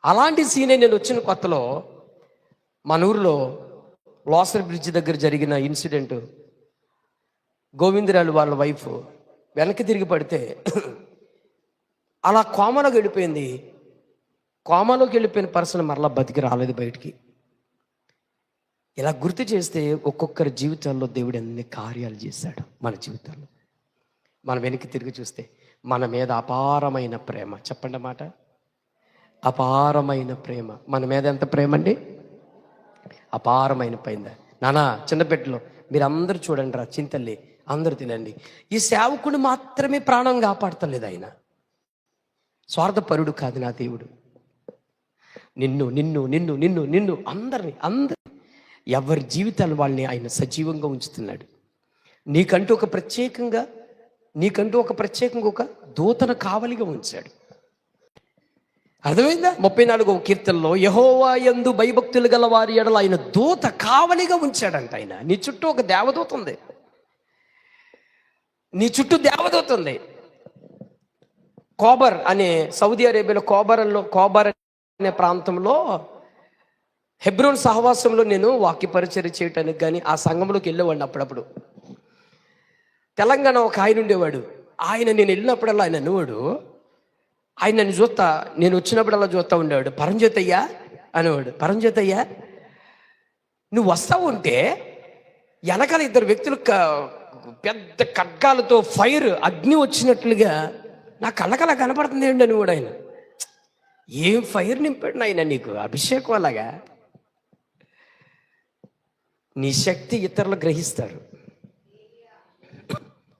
అలాంటి సీనే నేను వచ్చిన కొత్తలో మన ఊరిలో లాసర్ బ్రిడ్జ్ దగ్గర జరిగిన ఇన్సిడెంట్, గోవిందరాలు వాళ్ళ వైఫ్ వెనక్కి తిరిగి పడితే అలా కోమలోకి వెళ్ళిపోయింది. కోమలోకి వెళ్ళిపోయిన పర్సన్ మరలా బతికి రాలేదు బయటికి. ఇలా గుర్తు చేస్తే ఒక్కొక్కరి జీవితాల్లో దేవుడు అన్ని కార్యాలు చేశాడు. మన జీవితాల్లో మనం వెనక్కి తిరిగి చూస్తే మన మీద అపారమైన ప్రేమ. చెప్పండి మాట, అపారమైన ప్రేమ. మన మీద ఎంత ప్రేమ అండి? అపారమైన పైన. నానా చిన్నపెట్టలో మీరు అందరూ చూడండి రా, చింతల్లి అందరూ తినండి. ఈ సేవకుడు మాత్రమే ప్రాణం కాపాడతలేదు ఆయన. స్వార్థపరుడు కాదు నా దేవుడు. నిన్ను నిన్ను నిన్ను నిన్ను నిన్ను అందరినీ ఎవరి జీవితాలు వాళ్ళని ఆయన సజీవంగా ఉంచుతున్నాడు. నీకంటూ ఒక ప్రత్యేకంగా ఒక దూతను కావలిగా ఉంచాడు. అర్థమైందా? 34వ కీర్తనలో యెహోవా యందు భయభక్తులు గల వారి ఎడల ఆయన దూత కావలిగా ఉంచాడంట. ఆయన నీ చుట్టూ ఒక దేవదూత ఉంది, నీ చుట్టూ దేవదూత ఉంది. కోబర్ అనే సౌదీ అరేబియాలో కోబర్ అనే ప్రాంతంలో హెబ్రోన్ సహవాసంలో నేను వాక్య పరిచర్య చేయటానికి కానీ ఆ సంఘంలోకి వెళ్ళేవాడిని. అప్పుడప్పుడు తెలంగాణ ఒక ఆయన ఉండేవాడు. ఆయన నేను వెళ్ళినప్పుడల్లా ఆయన అనేవాడు, ఆయన నన్ను చూస్తా, నేను వచ్చినప్పుడల్లా చూస్తూ ఉండేవాడు. పరంజ్యోతయ్యా అనేవాడు. పరంజ్యోతయ్యా నువ్వు వస్తావు ఉంటే వెనకాల ఇద్దరు వ్యక్తులు పెద్ద ఖడ్గాలతో ఫైర్ అగ్ని వచ్చినట్లుగా నా కళ్ళకలా కనపడుతుంది ఏంటి అని కూడా ఆయన. ఏం ఫైర్ నింపాడు ఆయన నీకు, అభిషేకం అలాగా. నీ శక్తి ఇతరులు గ్రహిస్తారు.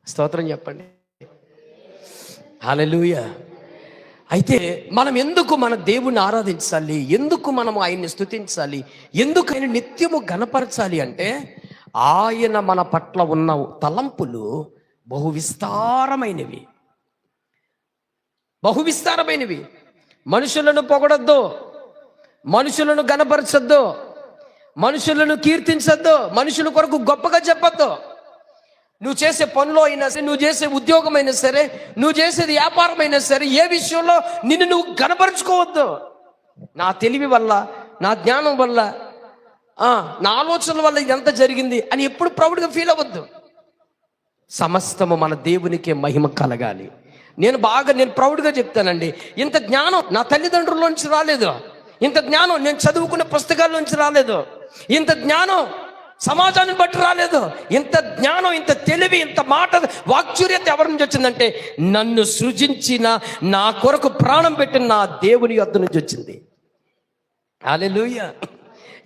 స్తోత్రం చెప్పండి, హల్లెలూయా. అయితే మనం ఎందుకు మన దేవుణ్ణి ఆరాధించాలి, ఎందుకు మనం ఆయన్ని స్తుతించాలి, ఎందుకు ఆయన నిత్యము గణపరచాలి అంటే ఆయన మన పట్ల ఉన్న తలంపులు బహు విస్తారమైనవి. మనుషులను పొగడొద్దు, మనుషులను గణపరచొద్దు, మనుషులను కీర్తించొద్దు, మనుషుల కొరకు గొప్పగా చెప్పొద్దు. నువ్వు చేసే పనిలో అయినా సరే, నువ్వు చేసే ఉద్యోగం అయినా సరే, నువ్వు చేసేది వ్యాపారం అయినా సరే, ఏ విషయంలో నిన్ను నువ్వు గణపరుచుకోవద్దు. నా తెలివి వల్ల, నా జ్ఞానం వల్ల, నా ఆలోచనల వల్ల ఇదంతా జరిగింది అని ఎప్పుడు ప్రౌడ్గా ఫీల్ అవ్వద్దు. సమస్తము మన దేవునికే మహిమ కలగాలి. నేను ప్రౌడ్గా చెప్తానండి, ఇంత జ్ఞానం నా తల్లిదండ్రుల్లోంచి రాలేదు, ఇంత జ్ఞానం నేను చదువుకునే పుస్తకాల నుంచి రాలేదు, ఇంత జ్ఞానం సమాజాన్ని బట్టి రాలేదు, ఇంత జ్ఞానం, ఇంత తెలివి, ఇంత మాట వాక్చుర్యత ఎవరి నుంచి వచ్చిందంటే నన్ను సృజించిన, నా కొరకు ప్రాణం పెట్టిన నా దేవుని యొద్ద నుంచి వచ్చింది. హల్లెలూయా.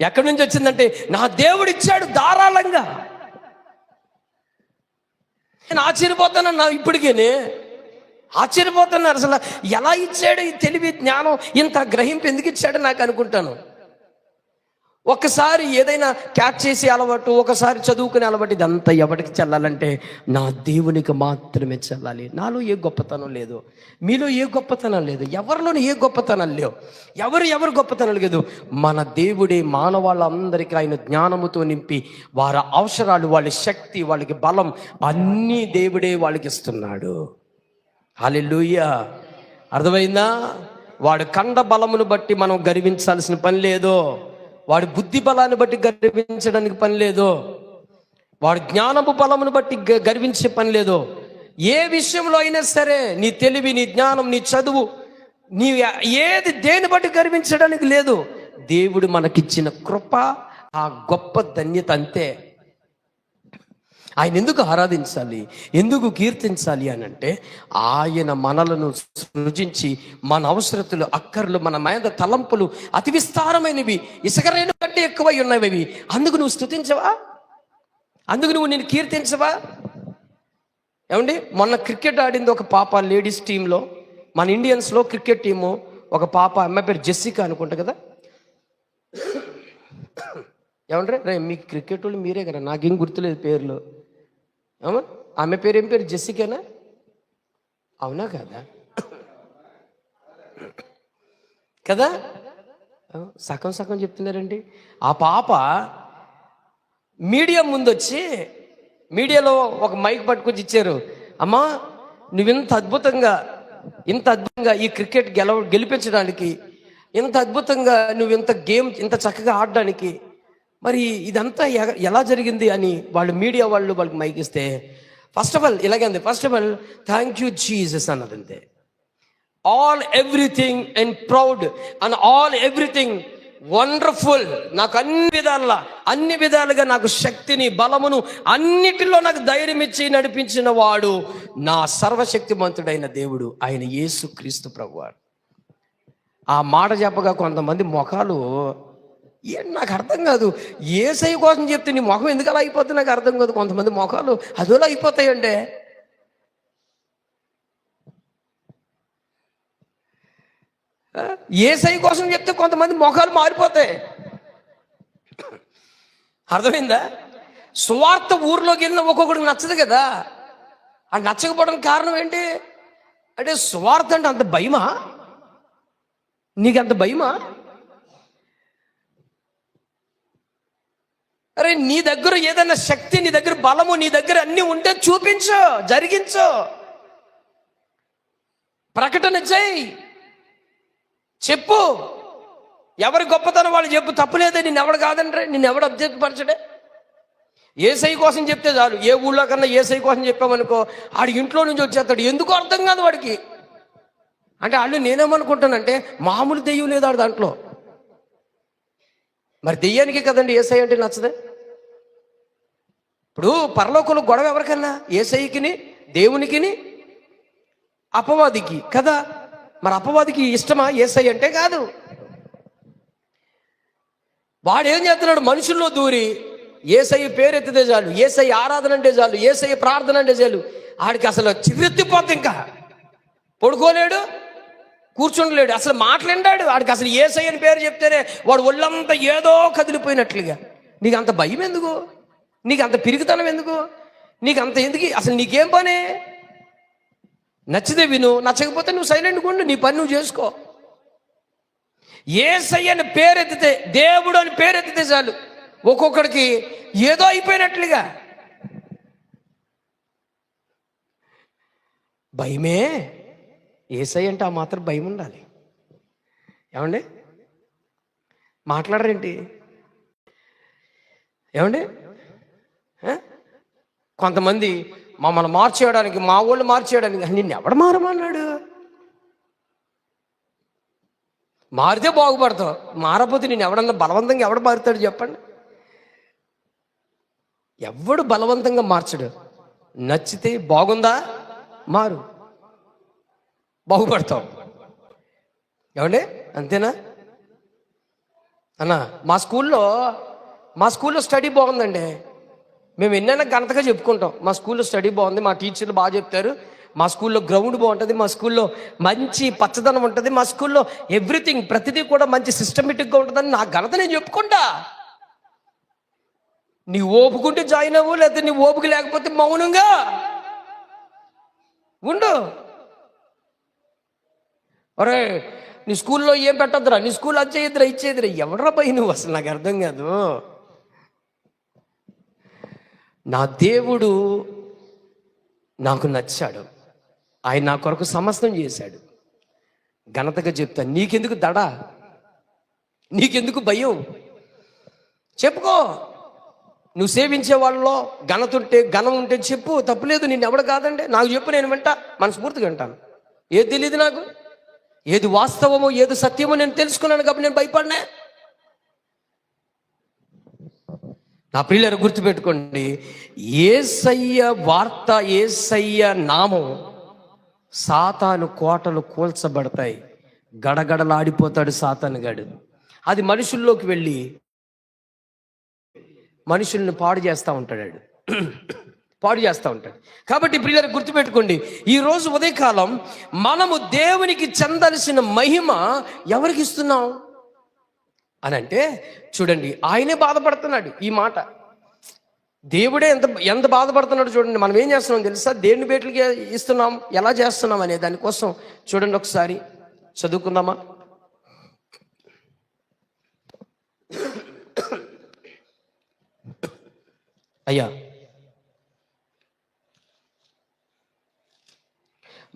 ఎక్కడి నుంచి వచ్చిందంటే నా దేవుడు ఇచ్చాడు ధారాళంగా. నేను ఆశ్చర్యపోతాను, ఇప్పటికేనే ఆశ్చర్యపోతున్నారు. అసలు ఎలా ఇచ్చాడు ఈ తెలివి, జ్ఞానం, ఇంత గ్రహింపు ఎందుకు ఇచ్చాడు నాకు అనుకుంటాను. ఒకసారి ఏదైనా క్యాచ్ చేసే అలవాటు, ఒకసారి చదువుకునే అలవాటు, ఇదంతా ఎవరికి చెల్లాలంటే నా దేవునికి మాత్రమే చెల్లాలి. నాలో ఏ గొప్పతనం లేదు, మీలో ఏ గొప్పతనం లేదు, ఎవరిలోనూ ఏ గొప్పతనం లేవు, ఎవరు గొప్పతనం లేదు. మన దేవుడే మానవాళ్ళందరికీ ఆయన జ్ఞానముతో నింపి వారి అవసరాలు, వాళ్ళ శక్తి, వాళ్ళకి బలం అన్నీ దేవుడే వాళ్ళకి ఇస్తున్నాడు. హల్లెలూయా. అర్థమైందా? వాడు కండ బలమును బట్టి మనం గర్వించాల్సిన పని లేదు, వాడి బుద్ధి బలాన్ని బట్టి గర్వించడానికి పని లేదు, వాడి జ్ఞానపు బలమును బట్టి గర్వించే పని లేదు. ఏ విషయంలో అయినా సరే నీ తెలివి, నీ జ్ఞానం, నీ చదువు, నీ దేని బట్టి గర్వించడానికి లేదు. దేవుడు మనకిచ్చిన కృప, ఆ గొప్ప ధన్యత, అంతే. ఆయన ఎందుకు ఆరాధించాలి, ఎందుకు కీర్తించాలి అని అంటే, ఆయన మనలను సృజించి మన అవసరతలు, అక్కర్లు, మన మీద తలంపులు అతి విస్తారమైనవి, ఇసుకరేణు కంటే ఎక్కువై ఉన్నవి. అందుకు నువ్వు స్తుతించవా? అందుకు నువ్వు నేను కీర్తించవా? ఏమండి, మొన్న క్రికెట్ ఆడింది ఒక పాప లేడీస్ టీంలో, మన ఇండియన్స్లో క్రికెట్ టీము. ఒక పాప, అమ్మాయి పేరు జెస్సికా అనుకుంటా కదా. ఏమంటారు రే, మీకు క్రికెట్ వాళ్ళు మీరే కదా, నాకేం గుర్తులేదు పేర్లు. ఆమె పేరు ఏం పేరు? జెస్సికానా? అవునా కదా? కదా, సగం సగం చెప్తున్నారండి. ఆ పాప మీడియా ముందు వచ్చి, మీడియాలో ఒక మైక్ పట్టుకొచ్చి ఇచ్చారు, అమ్మా నువ్వు ఇంత అద్భుతంగా ఈ క్రికెట్ గెలిపించడానికి, ఇంత అద్భుతంగా నువ్వు ఇంత గేమ్ ఇంత చక్కగా ఆడడానికి, మరి ఇదంతా ఎలా జరిగింది అని వాళ్ళు మీడియా వాళ్ళకి మైక్ ఇస్తే, ఫస్ట్ ఆఫ్ ఆల్ ఇలాగంది, first of all thank you Jesus అన్నదంతే. All everything and proud and all everything wonderful. నాకు అన్ని విధాలుగా నాకు శక్తిని, బలమును, అన్నిటిలో నాకు ధైర్యం ఇచ్చి నడిపించిన వాడు నా సర్వశక్తిమంతుడైన దేవుడు, ఆయన యేసుక్రీస్తు ప్రభువారు. ఆ మాట చెప్పగా కొంతమంది ముఖాలు నాకు అర్థం కాదు. యేసయ్య కోసం చెప్తే నీ ముఖం ఎందుకు అలా అయిపోతుంది నాకు అర్థం కాదు. కొంతమంది ముఖాలు అదోలా అయిపోతాయండి. యేసయ్య కోసం చెప్తే కొంతమంది ముఖాలు మారిపోతాయి. అర్థమైందా? సువార్త ఊర్లోకి వెళ్ళిన ఒక్కొక్కడికి నచ్చదు కదా. ఆ నచ్చకపోవడానికి కారణం ఏంటి అంటే, సువార్త అంటే అంత భయమా? నీకంత భయమా? అరే, నీ దగ్గర ఏదైనా శక్తి, నీ దగ్గర బలము, నీ దగ్గర అన్నీ ఉంటే చూపించు, జరిగించు, ప్రకటన చేయి, చెప్పు. ఎవరి గొప్పతనం వాళ్ళు చెప్పు, తప్పులేదే. నిన్నెవడు కాదంటే, నిన్నెవడు అబ్జెక్ట్పరచడే. యేసయ్య కోసం చెప్తే చాలు. ఏ ఊళ్ళో కన్నా యేసయ్య కోసం చెప్పామనుకో, ఆడి ఇంట్లో నుంచి వచ్చేస్తాడు. ఎందుకు అర్థం కాదు వాడికి. అంటే వాళ్ళు నేనేమనుకుంటానంటే, మామూలు దెయ్యం లేదు ఆడు దాంట్లో. మరి దెయ్యానికి కదండి యేసయ్య అంటే నచ్చదే. ఇప్పుడు పరలోకంలో గొడవ ఎవరికన్నా? యేసయ్యకిని, దేవునికిని, అపవాదికి కదా. మరి అపవాదికి ఇష్టమా యేసయ్య అంటే? కాదు. వాడు ఏం చేస్తున్నాడు? మనుషుల్లో దూరి యేసయ్య పేరు ఎత్తితే చాలు, యేసయ్య ఆరాధన అంటే చాలు, యేసయ్య ప్రార్థన అంటే చాలు, ఆడికి అసలు చిరెత్తిపోద్ది. ఇంకా పడుకోలేడు, కూర్చుండలేడు, అసలు మాట్లాడాడు. వాడికి అసలు యేసయ్య అని పేరు చెప్తేనే వాడు ఒళ్ళంతా ఏదో కదిలిపోయినట్లుగా. నీకు అంత భయం ఎందుకు? నీకు అంత పిరిగితనం ఎందుకు? నీకు అంత ఎందుకు? అసలు నీకేం పని? నచ్చితే విను, నచ్చకపోతే నువ్వు సైలెంట్గా ఉండు, నీ పని నువ్వు చేసుకో. యేసయ్య అని పేరెత్తితే, దేవుడు అని పేరెత్తితే చాలు, ఒక్కొక్కడికి ఏదో అయిపోయినట్లుగా. భయమే. యేసయ్య అంటే ఆ మాత్రం భయం ఉండాలి. ఏమండి, మాట్లాడరేంటి? ఏమండి, కొంతమంది మమ్మల్ని మార్చేయడానికి, మా వాళ్ళు మార్చేయడానికి, నిన్ను ఎవడు మారమన్నాడు? మారితే బాగుపడతావు, మారపోతే నేను ఎవడన్నా బలవంతంగా ఎవడు మారుతాడు చెప్పండి? ఎవడు బలవంతంగా మార్చడు. నచ్చితే బాగుందా మారు, బాగుపడతావు. ఏమండి, అంతేనా అన్న? మా స్కూల్లో స్టడీ బాగుందండి. మేము ఎన్నైనా ఘనతగా చెప్పుకుంటాం, మా స్కూల్లో స్టడీ బాగుంది, మా టీచర్లు బాగా చెప్తారు, మా స్కూల్లో గ్రౌండ్ బాగుంటుంది, మా స్కూల్లో మంచి పచ్చదనం ఉంటుంది, మా స్కూల్లో ఎవ్రీథింగ్ ప్రతిదీ కూడా మంచి సిస్టమేటిక్గా ఉంటుందని నా ఘనత నేను చెప్పుకుంటా. నీ ఓపుకుంటే జాయిన్ అవ్వు, లేకపోతే నీ ఓపుకు లేకపోతే మౌనంగా ఉండు. అరే నీ స్కూల్లో ఏం పెట్టద్దురా, నీ స్కూల్ అది చేయద్దురా, ఇచ్చేదిరా, ఎవడరా పోయి నువ్వు, అసలు నాకు అర్థం కాదు. నా దేవుడు నాకు నచ్చాడు, ఆయన నా కొరకు సమస్తం చేశాడు. ఘనతగా చెప్తా. నీకెందుకు దడ, నీకెందుకు భయం? చెప్పుకో. నువ్వు సేవించే వాళ్ళలో ఘనం ఉంటే చెప్పు, తప్పులేదు. నేను ఎవడ కాదండి, నాకు చెప్పు, నేను వింటా, మనస్ఫూర్తిగా వింటాను. ఏది తెలియదు నాకు, ఏది వాస్తవమో ఏది సత్యమో నేను తెలుసుకున్నాను కాబట్టి నేను భయపడినా. నా ప్రియులారా గుర్తుపెట్టుకోండి, యేసయ్య వార్త, యేసయ్య నామం, సాతాను కోటలు కూల్చబడతాయి. గడగడలాడిపోతాడు సాతాను గాడు. అది మనుషుల్లోకి వెళ్ళి మనుషుల్ని పాడు చేస్తూ ఉంటాడు, పాడు చేస్తూ ఉంటాడు. కాబట్టి ప్రియులారా గుర్తుపెట్టుకోండి, ఈరోజు ఉదయకాలం మనము దేవునికి చెందాల్సిన మహిమ ఎవరికి ఇస్తున్నాం అని అంటే, చూడండి, ఆయనే బాధపడుతున్నాడు. ఈ మాట దేవుడే ఎంత బాధపడుతున్నాడు చూడండి. మనం ఏం చేస్తున్నాం తెలుసా? దేవుని బేట్లకి ఇస్తున్నాం, ఎలా చేస్తున్నాం అనే దానికోసం చూడండి, ఒకసారి చదువుకుందామా? అయ్యా,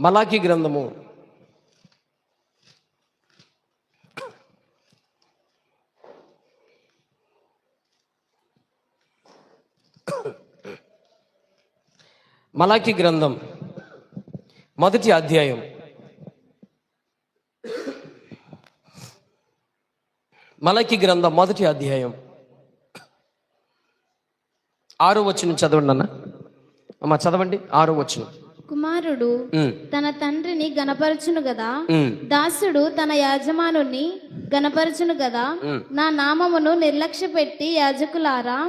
మలాకీ గ్రంథము 1వ అధ్యాయం 1వ అధ్యాయం 6వ వచనం చదవండి అన్న. అమ్మ చదవండి, 6వ వచనం.
కుమారుడు తన తండ్రిని గణపరచును గదా, దాసుడు తన యాజమానుని గణపరచును గదా. నా నామమును నిర్లక్ష్య పెట్టి యాజకులారా,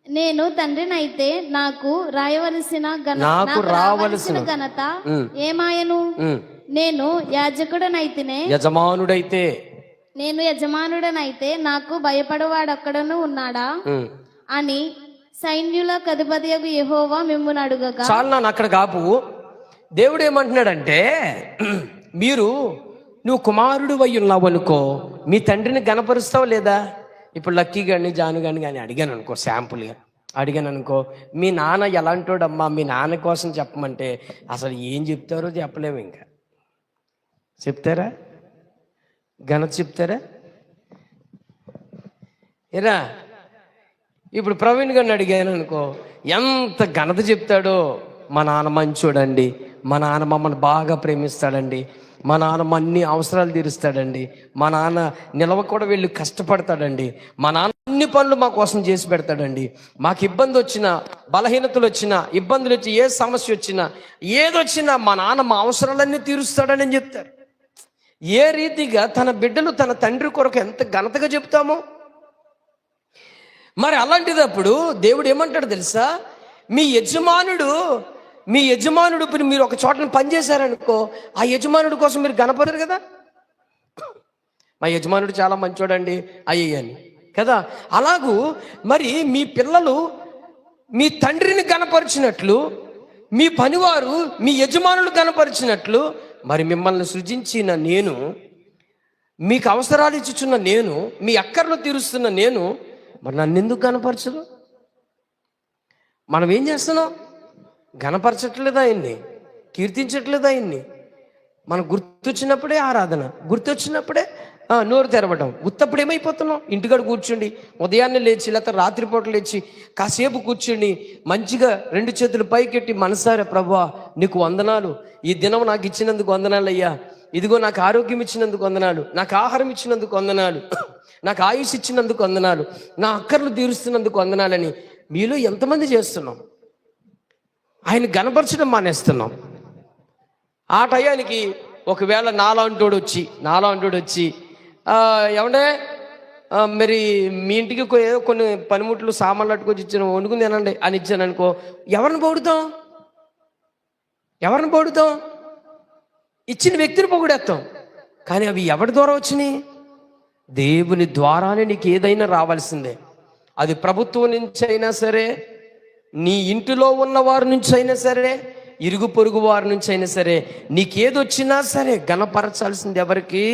నేను తండ్రినైతే నాకు రావలసిన ఘనత ఏమాయను? నేను యజమానుడనైతే నాకు భయపడవాడొక్కడను ఉన్నాడా అని సైన్యులకు అధిపతియగు యెహోవా మిమ్మును అడుగగా.
చాలా నన్ను అక్కడ కాపు. దేవుడు ఏమంటున్నాడంటే, నువ్వు కుమారుడు అయి ఉన్నావు అనుకో, మీ తండ్రిని గణపరుస్తావు లేదా? ఇప్పుడు లక్కీ గాని జాను కానీ అడిగాను అనుకో, శాంపుల్గా అడిగాను అనుకో, మీ నాన్న ఎలాంటోడమ్మా, మీ నాన్న కోసం చెప్పమంటే అసలు ఏం చెప్తారో చెప్పలేము. ఇంకా చెప్తారా? ఘనత చెప్తారా? ఏరా, ఇప్పుడు ప్రవీణ్ గారిని అడిగాను అనుకో, ఎంత ఘనత చెప్తాడో. మా నాన్న మంచోడండి, మా నాన్న మమ్మల్ని బాగా ప్రేమిస్తాడండి, మా నాన్న అన్ని అవసరాలు తీరుస్తాడండి, మా నాన్న నిలవ కూడా వెళ్ళి కష్టపడతాడండి, మా నాన్న అన్ని పనులు మా కోసం చేసి పెడతాడండి, మాకు ఇబ్బంది వచ్చినా, బలహీనతలు వచ్చినా, ఇబ్బందులు వచ్చి, ఏ సమస్య వచ్చినా, ఏదొచ్చినా మా నాన్న మా అవసరాలన్నీ తీరుస్తాడని చెప్తారు. ఏ రీతిగా తన బిడ్డలు తన తండ్రి కొరకు ఎంత ఘనతగా చెప్తామో. మరి అలాంటిదప్పుడు దేవుడు ఏమంటాడు తెలుసా? మీ యజమానుడు ఇప్పుడు మీరు ఒక చోటను పనిచేశారనుకో, ఆ యజమానుడి కోసం మీరు గణపడరు కదా. మా యజమానుడు చాలా మంచోడండి అయ్యని కదా. అలాగూ మరి మీ పిల్లలు మీ తండ్రిని గణపరిచినట్లు, మీ పనివారు మీ యజమానులు గణపరిచినట్లు, మరి మిమ్మల్ని సృజించిన నేను, మీకు అవసరాలు ఇచ్చుచున్న నేను, మీ అక్కర్లు తీరుస్తున్న నేను, మరి నన్ను ఎందుకు గణపరచదు? మనం ఏం చేస్తున్నాం? గణపరచట్లేదు ఆయన్ని, కీర్తించట్లేదు ఆయన్ని. మనకు గుర్తొచ్చినప్పుడే ఆరాధన, గుర్తొచ్చినప్పుడే నోరు తెరవడం. ఉత్తప్పుడు ఏమైపోతున్నాం? ఇంటికాడ కూర్చుండి ఉదయాన్నే లేచి, లేకపోతే రాత్రిపూట లేచి కాసేపు కూర్చుండి మంచిగా 2 చేతులు పైకెట్టి, మనసారా ప్రభువా నీకు వందనాలు, ఈ దినం నాకు ఇచ్చినందుకు వందనాలు అయ్యా, ఇదిగో నాకు ఆరోగ్యం ఇచ్చినందుకు వందనాలు, నాకు ఆహారం ఇచ్చినందుకు వందనాలు, నాకు ఆయుష్ ఇచ్చినందుకు వందనాలు, నా అక్కర్లు తీరుస్తున్నందుకు వందనాలని మీలో ఎంతమంది చేస్తున్నాం? ఆయన గణపరచడం మానేస్తున్నాం. ఆ టయానికి ఒకవేళ నాలాంటోడు వచ్చి ఏమంటే మరి మీ ఇంటికి ఏదో కొన్ని పనిముట్లు సామాన్లు అట్టుకొచ్చి ఇచ్చాను, వండుకుని తినండి అని ఇచ్చాను అనుకో, ఎవరిని పొగుడుతాం? ఎవరిని పొగుడుతాం? ఇచ్చిన వ్యక్తిని పొగిడేస్తాం. కానీ అవి ఎవరి ద్వారా వచ్చినాయి? దేవుని ద్వారానే నీకు ఏదైనా రావాల్సిందే. అది ప్రభుత్వం నుంచి అయినా సరే, నీ ఇంటిలో ఉన్న వారి నుంచి అయినా సరే, ఇరుగు పొరుగు వారి నుంచి అయినా సరే, నీకేదొచ్చినా సరే గణపరచాల్సింది ఎవరికి?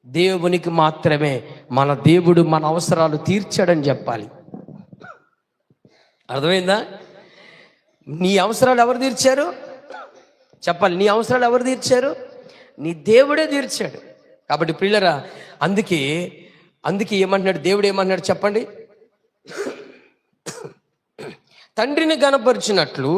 దేవునికి మాత్రమే. మన దేవుడు మన అవసరాలు తీర్చాడని చెప్పాలి. అర్థమైందా? నీ అవసరాలు ఎవరు తీర్చారు చెప్పాలి. నీ అవసరాలు ఎవరు తీర్చారు? నీ దేవుడే తీర్చాడు. కాబట్టి ప్రియులరా, అందుకే ఏమంటున్నాడు దేవుడు? ఏమంటున్నాడు చెప్పండి? తండ్రిని గణపరిచినట్లు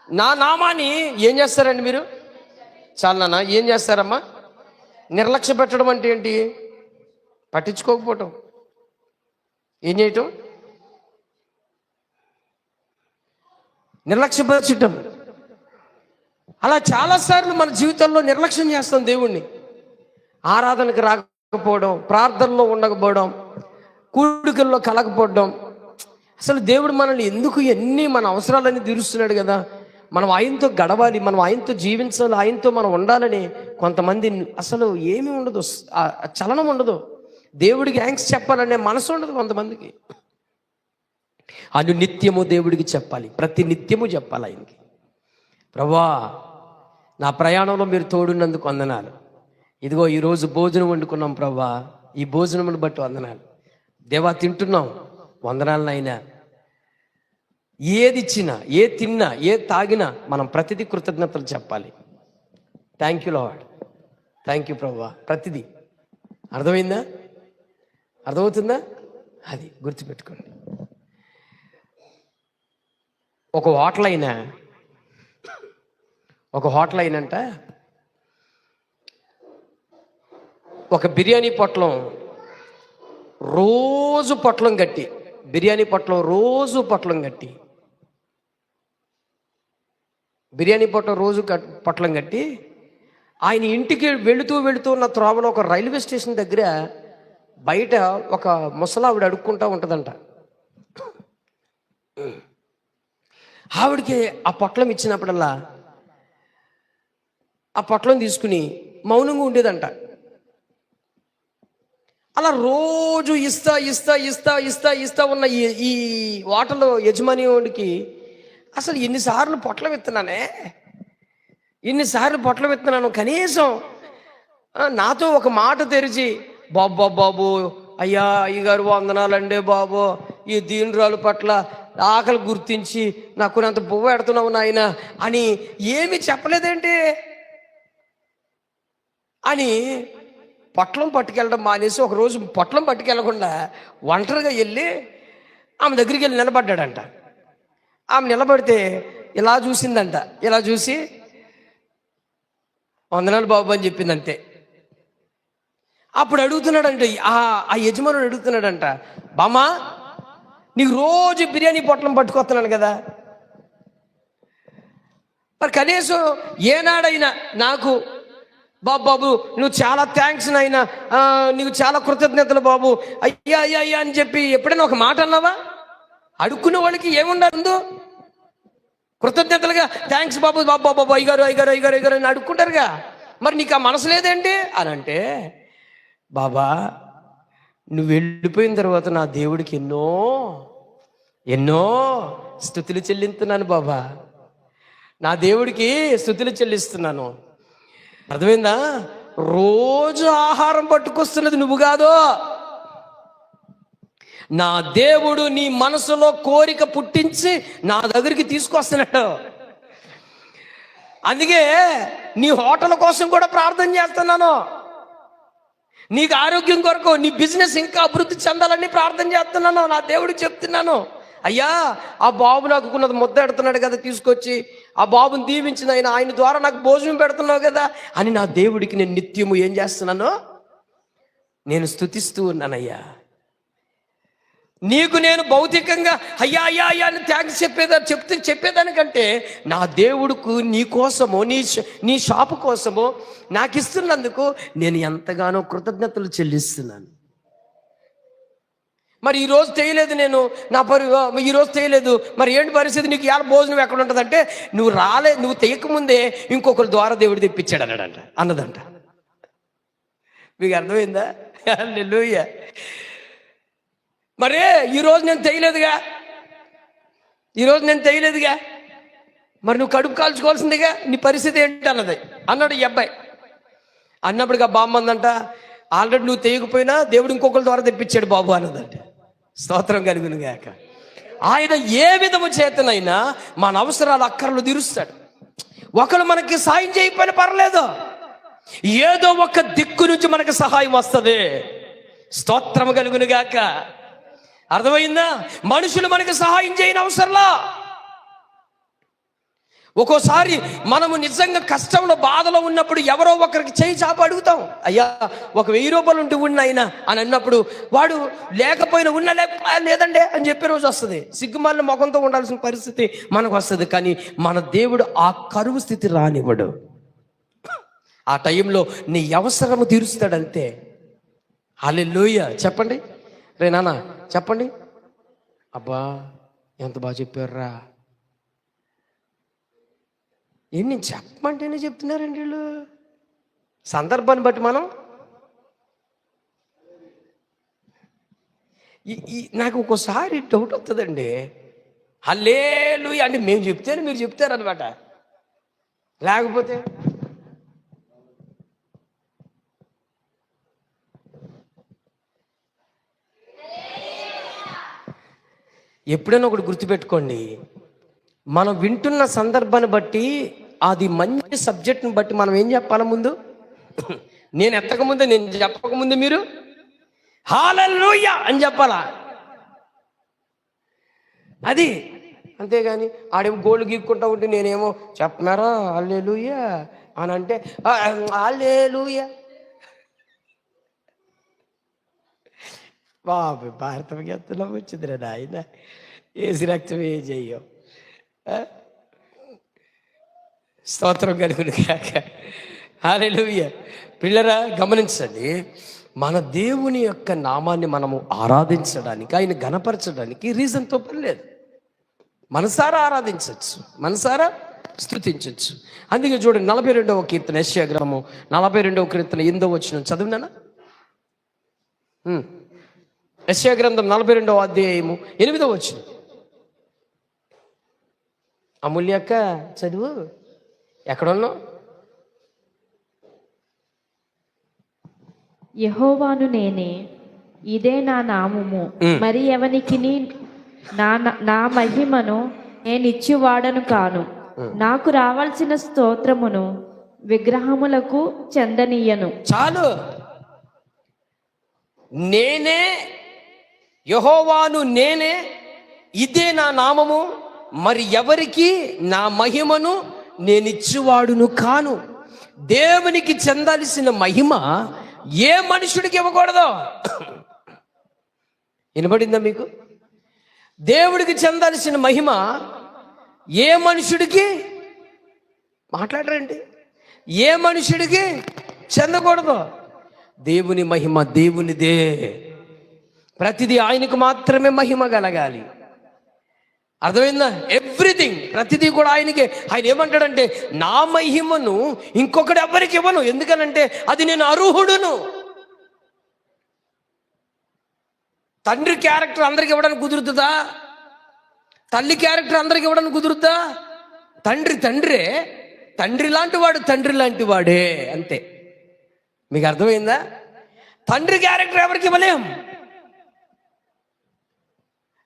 నా నామాన్ని ఏం చేస్తారండి మీరు? చాలా నాన్న ఏం చేస్తారమ్మా? నిర్లక్ష్య పెట్టడం అంటే ఏంటి? పట్టించుకోకపోవటం. ఏం చేయటం? నిర్లక్ష్యపరచటం. అలా చాలాసార్లు మన జీవితంలో నిర్లక్ష్యం చేస్తాం దేవుణ్ణి. ఆరాధనకు రాకపోవడం, ప్రార్థనలో ఉండకపోవడం, కూడికల్లో కలగకపోవడం. అసలు దేవుడు మనల్ని ఎందుకు మన అవసరాలన్నీ తీరుస్తున్నాడు కదా, మనం ఆయనతో గడవాలి, మనం ఆయనతో జీవించాలి, ఆయనతో మనం ఉండాలని కొంతమంది అసలు ఏమీ ఉండదు, చలనం ఉండదు. దేవుడికి థ్యాంక్స్ చెప్పాలనే మనసు ఉండదు కొంతమందికి. నిత్యము దేవుడికి చెప్పాలి, ప్రతి నిత్యము చెప్పాలి ఆయనకి. ప్రభువా, నా ప్రయాణంలో మీరు తోడున్నందుకు వందనాలు. ఇదిగో ఈరోజు భోజనం వండుకున్నాం ప్రభువా, ఈ భోజనమును బట్టి వందనాలు. దేవా, తింటున్నాం, వందనాలు నాయనా. ఏది ఇచ్చినా, ఏ తిన్నా, ఏ తాగినా మనం ప్రతిదీ కృతజ్ఞతలు చెప్పాలి. Thank you Lord, thank you ప్రభువా. ప్రతిదీ. అర్థమైందా? అర్థమవుతుందా? అది గుర్తుపెట్టుకోండి. ఒక హోటల్ అయినంట ఒక బిర్యానీ పొట్లం రోజు పొట్లం కట్టి, బిర్యానీ పొట్లం రోజు పొట్లం కట్టి, బిర్యానీ పొట్లం కట్టి ఆయన ఇంటికి వెళుతూ ఉన్న త్రోవలో ఒక రైల్వే స్టేషన్ దగ్గర బయట ఒక ముసలావిడ అడుక్కుంటూ ఉంటుందంట. ఆవిడికి ఆ పొట్లం ఇచ్చినప్పుడల్లా ఆ పొట్లం తీసుకుని మౌనంగా ఉండేదంట. అలా రోజు ఇస్తా ఉన్న ఈ హోటల్ యజమానికి అసలు ఎన్నిసార్లు పొట్లం విత్తనాను, కనీసం నాతో ఒక మాట తెరిచి, బాబు అయ్యా అయ్యగారు వందనాలండే బాబు, ఈ దీనురాల పట్ల ఆకలి గుర్తించి నాకు అంత పువ్వు పెడుతున్నావు నాయన అని ఏమీ చెప్పలేదేంటి అని పొట్లం పట్టుకెళ్ళడం మానేసి ఒకరోజు పొట్లం పట్టుకెళ్ళకుండా ఒంటరిగా వెళ్ళి ఆమె దగ్గరికి వెళ్ళి నిలబడ్డాడంట. ఆమె నిలబడితే ఇలా చూసిందంట. ఇలా చూసి వందనాలు బాబు అని చెప్పిందంతే. అప్పుడు అడుగుతున్నాడంట, ఆ యజమానుడు అడుగుతున్నాడంట, బామ్మా నీకు రోజు బిర్యానీ పొట్లం పట్టుకొస్తున్నాను కదా, మరి కనీసం ఏనాడైనా నాకు బాబు నువ్వు చాలా థ్యాంక్స్ నాయనా, నీకు చాలా కృతజ్ఞతలు బాబు, అయ్యా అని చెప్పి ఎప్పుడైనా ఒక మాట అన్నావా? అడుక్కునే వాళ్ళకి ఏముండదు, కృతజ్ఞతలుగా థ్యాంక్స్ బాబు అయ్యగారు అని అడుక్కుంటారుగా. మరి నీకు ఆ మనసు లేదేంటి అని అంటే, బాబా నువ్వు వెళ్ళిపోయిన తర్వాత నా దేవుడికి ఎన్నో స్తుతులు చెల్లిస్తున్నాను బాబా, నా దేవుడికి స్తుతులు చెల్లిస్తున్నాను. అర్థమైందా? రోజు ఆహారం పట్టుకొస్తున్నది నువ్వు కాదు, నా దేవుడు నీ మనసులో కోరిక పుట్టించి నా దగ్గరికి తీసుకొస్తున్నాడు. అందుకే నీ హోటల్ కోసం కూడా ప్రార్థన చేస్తున్నాను, నీకు ఆరోగ్యం కొరకు, నీ బిజినెస్ ఇంకా అభివృద్ధి చెందాలని ప్రార్థన చేస్తున్నాను. నా దేవుడికి చెప్తున్నాను, అయ్యా ఆ బాబు నాకు ఉన్నది ముద్ద పెడుతున్నాడు కదా, తీసుకొచ్చి ఆ బాబుని దీవించిన ఆయన ద్వారా నాకు భోజనం పెడుతున్నావు కదా అని నా దేవుడికి నేను నిత్యము ఏం చేస్తున్నాను? నేను స్తుతిస్తూ ఉన్నానయ్యా. నీకు నేను భౌతికంగా అయ్యా అని థ్యాంక్స్ చెప్పేదానికంటే నా దేవుడుకు నీ కోసమో నీ షాపు కోసమో నాకు ఇస్తున్నందుకు నేను ఎంతగానో కృతజ్ఞతలు చెల్లిస్తున్నాను. మరి ఈరోజు చేయలేదు, నేను ఈరోజు చేయలేదు, మరి ఏంటి పరిస్థితి, నీకు ఇవాళ భోజనం ఎక్కడ ఉంటుందంటే, నువ్వు తెయకముందే ఇంకొకరి ద్వారా దేవుడు తెప్పించాడు అన్నదంట. మీకు అర్థమైందా? హల్లెలూయా. మరే ఈరోజు నేను చేయలేదుగా, మరి నువ్వు కడుపు కాల్చుకోవాల్సిందిగా, నీ పరిస్థితి ఏంటి అన్నాడు ఈ అబ్బాయి. అన్నప్పుడుగా బామ్మందంట, ఆల్రెడీ నువ్వు తెయకపోయినా దేవుడు ఇంకొకరి ద్వారా తెప్పించాడు బాబు అన్నదంట. స్తోత్రం కలుగును గాక. ఆయన ఏ విధము చేతనైనా మన అవసరాలు అక్కర్లు తీరుస్తాడు. ఒకరు మనకి సాయం చేయకపోయినా పర్లేదు, ఏదో ఒక దిక్కు నుంచి మనకు సహాయం వస్తుంది. స్తోత్రం కలుగును గాక. అర్థమైందా? మనుషులు మనకి సహాయం చేయని అవసరంలా. ఒక్కోసారి మనము నిజంగా కష్టంలో బాధలో ఉన్నప్పుడు ఎవరో ఒకరికి చేయి చాప అడుగుతాం, అయ్యా ఒక 1000 రూపాయలు ఉంటే ఉన్నాయినా అని అన్నప్పుడు వాడు లేకపోయినా లేదండి అని చెప్పే రోజు వస్తుంది. సిగ్గుమాలిన ముఖంతో ఉండాల్సిన పరిస్థితి మనకు వస్తుంది. కానీ మన దేవుడు ఆ కరువు స్థితి రానివ్వడు. ఆ టైంలో నీ అవసరము తీరుస్తాడంతే. హల్లెలూయా. చెప్పండి రే నాన్న, చెప్పండి. అబ్బా ఎంత బాగా చెప్పారురా. ఏంటి నేను చెప్పమంటేనే చెప్తున్నారండి వీళ్ళు. సందర్భాన్ని బట్టి మనం నాకు ఒక్కోసారి డౌట్ వస్తుందండి. హల్లెలూయా అంటే మేము చెప్తేనే మీరు చెప్తారనమాట. లేకపోతే ఎప్పుడైనా ఒకటి గుర్తుపెట్టుకోండి, మనం వింటున్న సందర్భాన్ని బట్టి, అది మంచి సబ్జెక్ట్ని బట్టి మనం ఏం చెప్పాలి ముందు. నేను ఎత్తకముందే, నేను చెప్పకముందే మీరు హల్లెలూయా అని చెప్పాలా. అది అంతేగాని ఆడేమో గోళ్ళు గీక్కుంటా ఉంటే నేనేమో చెప్పనారా హల్లెలూయా అని అంటే హల్లెలూయా. బాబు భారతంకి ఎంత వచ్చిందిరా నాయన. ఏసి రక్తం ఏ చెయ్యం. స్తోత్రం కలుగును గాక. హల్లెలూయా. పిల్లరా గమనించండి, మన దేవుని యొక్క నామాన్ని మనము ఆరాధించడానికి, ఆయన ఘనపరచడానికి రీజన్తో పని లేదు. మనసారా ఆరాధించవచ్చు, మనసారా స్తుతించవచ్చు. అందుకే చూడండి 42వ కీర్తన, యెషయా గ్రంథము 42వ కీర్తన 8వ వచనం చదువునానా. యెషయా గ్రంథం 42వ అధ్యాయము 8వ వచనం. అమూల్యక్క చదువు. ఎక్కడున్నావు?
యెహోవాను నేనే, ఇదే నా నామము, మరి ఎవనికి నా మహిమను నేనిచ్చువాడను కాను. నాకు రావాల్సిన స్తోత్రమును విగ్రహములకు చెందనీయను.
చాలు. నేనే యెహోవాను, నేనే, ఇదే నా నామము, మరి ఎవరికి నా మహిమను నేనిచ్చువాడును కాను. దేవునికి చెందాల్సిన మహిమ ఏ మనుషుడికి ఇవ్వకూడదు. వినబడిందా మీకు? దేవుడికి చెందాల్సిన మహిమ ఏ మనుషుడికి, మాట్లాడరండి, ఏ మనుషుడికి చెందకూడదు. దేవుని మహిమ దేవునిదే. ప్రతిదీ ఆయనకు మాత్రమే మహిమ కలగాలి. అర్థమైందా? ఎవ్రీథింగ్, ప్రతిదీ కూడా ఆయనకే. ఆయన ఏమంటాడంటే, నా మహిమను ఇంకొకటి ఎవరికి ఇవ్వను. ఎందుకనంటే అది నేను అర్హుడును. తండ్రి క్యారెక్టర్ అందరికి ఇవ్వడానికి కుదురుతుందా? తల్లి క్యారెక్టర్ అందరికి ఇవ్వడానికి కుదురుతుందా? తండ్రే, తండ్రి లాంటి వాడు తండ్రి లాంటి వాడే, అంతే. మీకు అర్థమైందా? తండ్రి క్యారెక్టర్ ఎవరికి ఇవ్వలేం.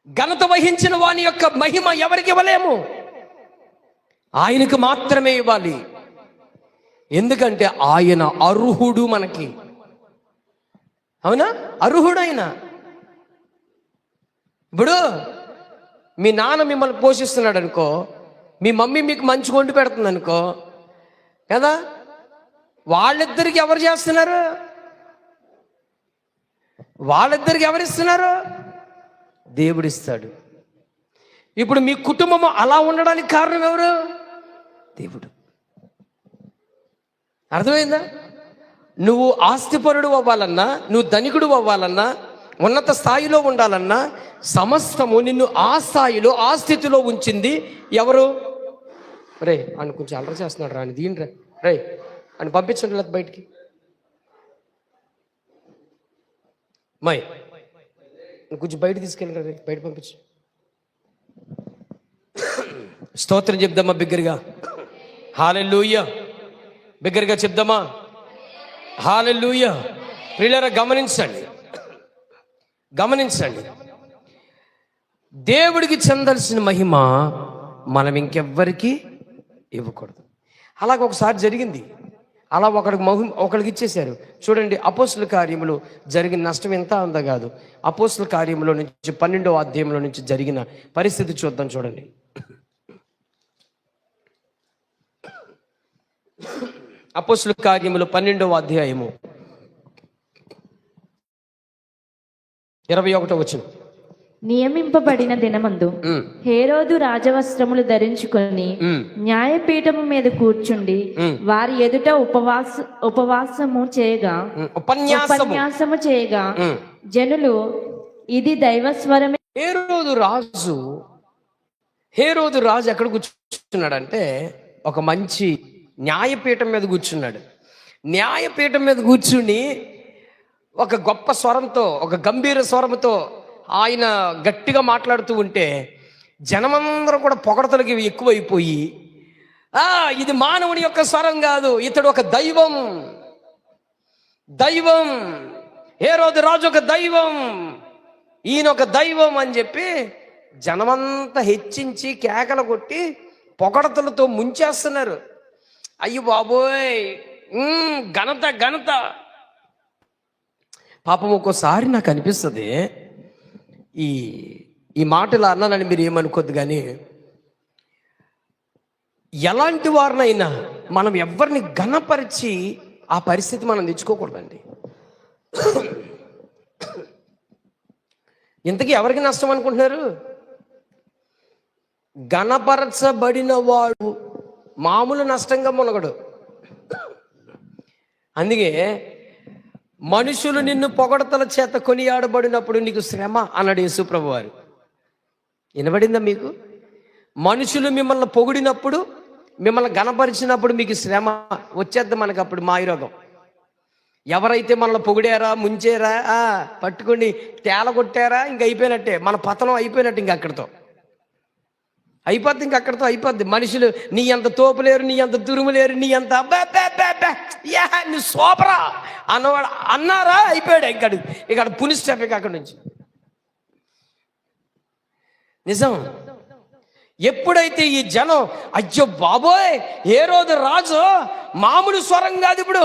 ఘనత వహించిన వాని యొక్క మహిమ ఎవరికి ఇవ్వలేము. ఆయనకు మాత్రమే ఇవ్వాలి. ఎందుకంటే ఆయన అర్హుడు మనకి. అవునా? అర్హుడైన. ఇప్పుడు మీ నాన్న మిమ్మల్ని పోషిస్తున్నాడు అనుకో, మీ మమ్మీ మీకు మంచి వండి పెడుతుంది అనుకో కదా, వాళ్ళిద్దరికి ఎవరు చేస్తున్నారు? వాళ్ళిద్దరికి ఎవరిస్తున్నారు? దేవుడిస్తాడు. ఇప్పుడు మీ కుటుంబము అలా ఉండడానికి కారణం ఎవరు? దేవుడు. అర్థమైందా? నువ్వు ఆస్తిపరుడు అవ్వాలన్నా, నువ్వు ధనికుడు అవ్వాలన్నా, ఉన్నత స్థాయిలో ఉండాలన్నా సమస్తము నిన్ను ఆ స్థాయిలో ఆ స్థితిలో ఉంచింది ఎవరు? రే అని కొంచెం అల్లరి చేస్తున్నాడు రాని దీని రే అని పంపించండి లేదు బయటికి. మై కొంచెం బయట తీసుకెళ్ళి రే, బయట పంపించు. స్తోత్రం చెప్దామా బిగ్గరగా? హల్లెలూయా. బిగ్గరగా చెప్దామా? హల్లెలూయా. ప్రియులారా గమనించండి, గమనించండి. దేవుడికి చెందాల్సిన మహిమ మనం ఇంకెవ్వరికి ఇవ్వకూడదు. అలాగ ఒకసారి జరిగింది. అలా ఒకరికి ఇచ్చేశారు. చూడండి, అపోస్తుల కార్యములు జరిగిన నష్టం ఎంత ఉందో కాదు. అపోస్తుల కార్యములో నుంచి 12వ అధ్యాయంలో నుంచి జరిగిన పరిస్థితి చూద్దాం. చూడండి, అపోస్తుల కార్యములు 12వ అధ్యాయము 21వ వచనం.
నియమింపబడిన దినమందు హేరోదు రాజవస్త్రములు ధరించుకొని న్యాయపీఠము మీద కూర్చుండి వారి ఎదుట ఉపవాసము చేయగా జనులు ఇది దైవస్వరమే.
హేరోదు రాజు ఎక్కడ కూర్చున్నాడంటే ఒక మంచి న్యాయపీఠం మీద కూర్చున్నాడు. న్యాయపీఠం మీద కూర్చుని ఒక గొప్ప స్వరంతో, ఒక గంభీర స్వరంతో ఆయన గట్టిగా మాట్లాడుతూ ఉంటే జనమందరూ కూడా పొగడతలకి ఎక్కువైపోయి, ఇది మానవుని యొక్క స్వరం కాదు, ఇతడు ఒక దైవం, దైవం, హేరోదు రాజు ఒక దైవం, ఈయన ఒక దైవం అని చెప్పి జనమంతా హెచ్చించి కేకలు కొట్టి పొగడతలతో ముంచేస్తున్నారు. అయ్యో బాబోయ్, ఘనత ఘనత. పాపం ఒక్కోసారి నాకు అనిపిస్తుంది, ఈ మాటలు అన్నానని మీరు ఏమనుకోద్దు, కానీ ఎలాంటి వారినైనా మనం ఎవరిని ఘనపరిచి ఆ పరిస్థితి మనం తెచ్చుకోకూడదండి. ఇంతకీ ఎవరికి నష్టం అనుకుంటున్నారు? ఘనపరచబడిన వాడు మామూలు నష్టంగా మునగడు. అందుకే మనుషులు నిన్ను పొగడతల చేత కొనియాడబడినప్పుడు నీకు శ్రమ అన్నాడు యేసు ప్రభువారు. వినబడిందా మీకు? మనుషులు మిమ్మల్ని పొగిడినప్పుడు, మిమ్మల్ని గణపరిచినప్పుడు మీకు శ్రమ వచ్చేద్ది. మనకు అప్పుడు మాయరోగం. ఎవరైతే మనల్ని పొగిడారా, ముంచారా, పట్టుకొని తేల కొట్టారా, ఇంక అయిపోయినట్టే, మన పతనం అయిపోయినట్టు. ఇంక అక్కడితో అయిపోద్ది, ఇంక అక్కడితో అయిపోద్ది. మనుషులు నీ అంత తోపులేరు, నీ అంత తురుములేరు, నీ అంత నీ సోపరా అన్నవాడు అన్నారా, అయిపోయాడు. ఇక్కడ పులి స్టెప్ అక్కడి నుంచి. నిజం. ఎప్పుడైతే ఈ జనం అయ్యో బాబోయ్ హేరోదు రాజు మామూలు స్వరం కాదు, ఇప్పుడు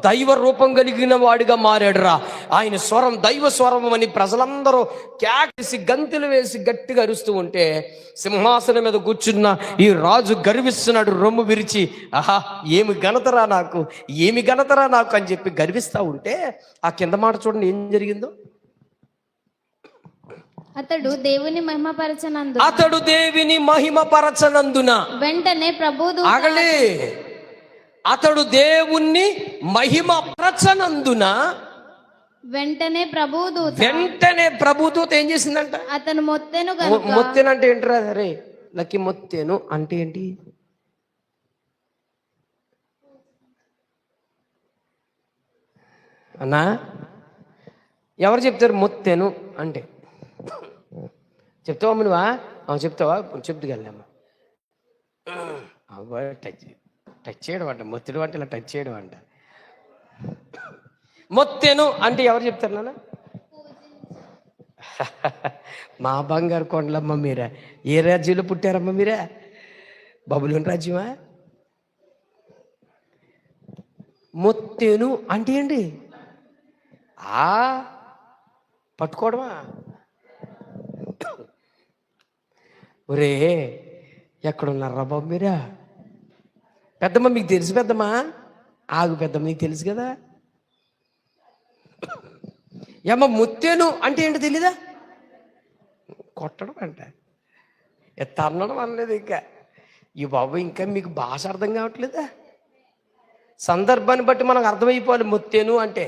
దైవ రూపం కలిగిన వాడిగా మారాడురా, ఆయన స్వరం దైవ స్వరం అని ప్రజలందరూ కేకేసి గంతులు వేసి గట్టిగా అరుస్తూ ఉంటే సింహాసనం మీద కూర్చున్న ఈ రాజు గర్విస్తున్నాడు, రొమ్ము విరిచి, ఆహా ఏమి ఘనతరా నాకు, ఏమి ఘనతరా నాకు అని చెప్పి గర్విస్తూ ఉంటే ఆ కింద మాట చూడండి ఏం జరిగిందో.
అతడు దేవుని మహిమపరచనందున
వెంటనే ప్రభువు ఆగలే. అతడు దేవుణ్ణి మహిమపరచనందున వెంటనే ప్రభుదూత ఏం చేసిందంట?
అతను మొత్తెను.
మొత్తెను అంటే ఏంటరా? అరే లక్కి, మొత్తెను అంటే ఏంటి? అన్నా ఎవరు చెప్తారు మొత్తెను అంటే? చెప్తావా నువ్వా? చెప్తావా? చెప్తుకెళ్ళామ్మా. టచ్ చేయడం అంట, మొత్తెను అంటే ఇలా టచ్ చేయడం అంట. మొత్తెను అంటే ఎవరు చెప్తారు నాన్న? మా బంగారు కొండలమ్మ మీరా. ఏ రాజ్యంలో పుట్టారమ్మ మీరా? బబులోని రాజ్యమా? మొత్తెను అంటే ఏంటి? పట్టుకోవడమా? ఒరే ఎక్కడున్నారా బాబు మీరా? పెద్దమ్మ మీకు తెలుసు పెద్దమ్మా? ఆగు పెద్దమ్మ, నీకు తెలుసు కదా. ఏమ్మ ముత్తేను అంటే ఏంటో తెలీదా? కొట్టడం అంట, తన్నడం అనలేదు. ఇంకా ఈ బాబు ఇంకా మీకు భాష అర్థం కావట్లేదా? సందర్భాన్ని బట్టి మనకు అర్థమైపోవాలి. ముత్తేను అంటే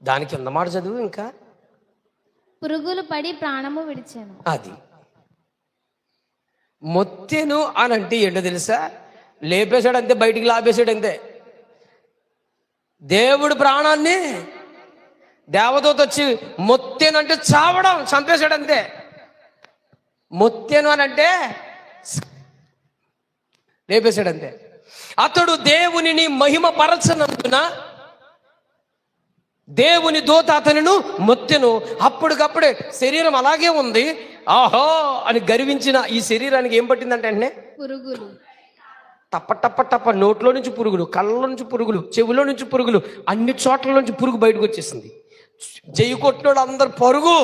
దాని కింద మాట చదువు ఇంకా.
పురుగులు పడి ప్రాణము విడిచాను.
అది మొత్తెను అని అంటే ఏంటో తెలుసా? లేపేశాడు అంతే, బయటికి లాపేశాడు అంతే. దేవుడు ప్రాణాన్ని దేవదూత వచ్చి మొత్తెను అంటే చావడం, చంపేశాడు అంతే. మొత్తెను అని అంటే లేపేశాడు అంతే. అతడు దేవునిని మహిమ పరచనందున దేవుని దూత అతనిను మొత్తెను. అప్పటికప్పుడే శరీరం అలాగే ఉంది. ఆహో అని గర్వించిన ఈ శరీరానికి ఏం పట్టిందంటే వెంటనే
పురుగులు.
టప్ప టప్ప టప్ప నోట్లో నుంచి పురుగులు, కళ్ళ నుంచి పురుగులు, చెవిలో నుంచి పురుగులు, అన్ని చోట్ల నుంచి పురుగు బయటకు వచ్చేసింది. జయ్యి కొట్టినోడు అందరు పరుగు.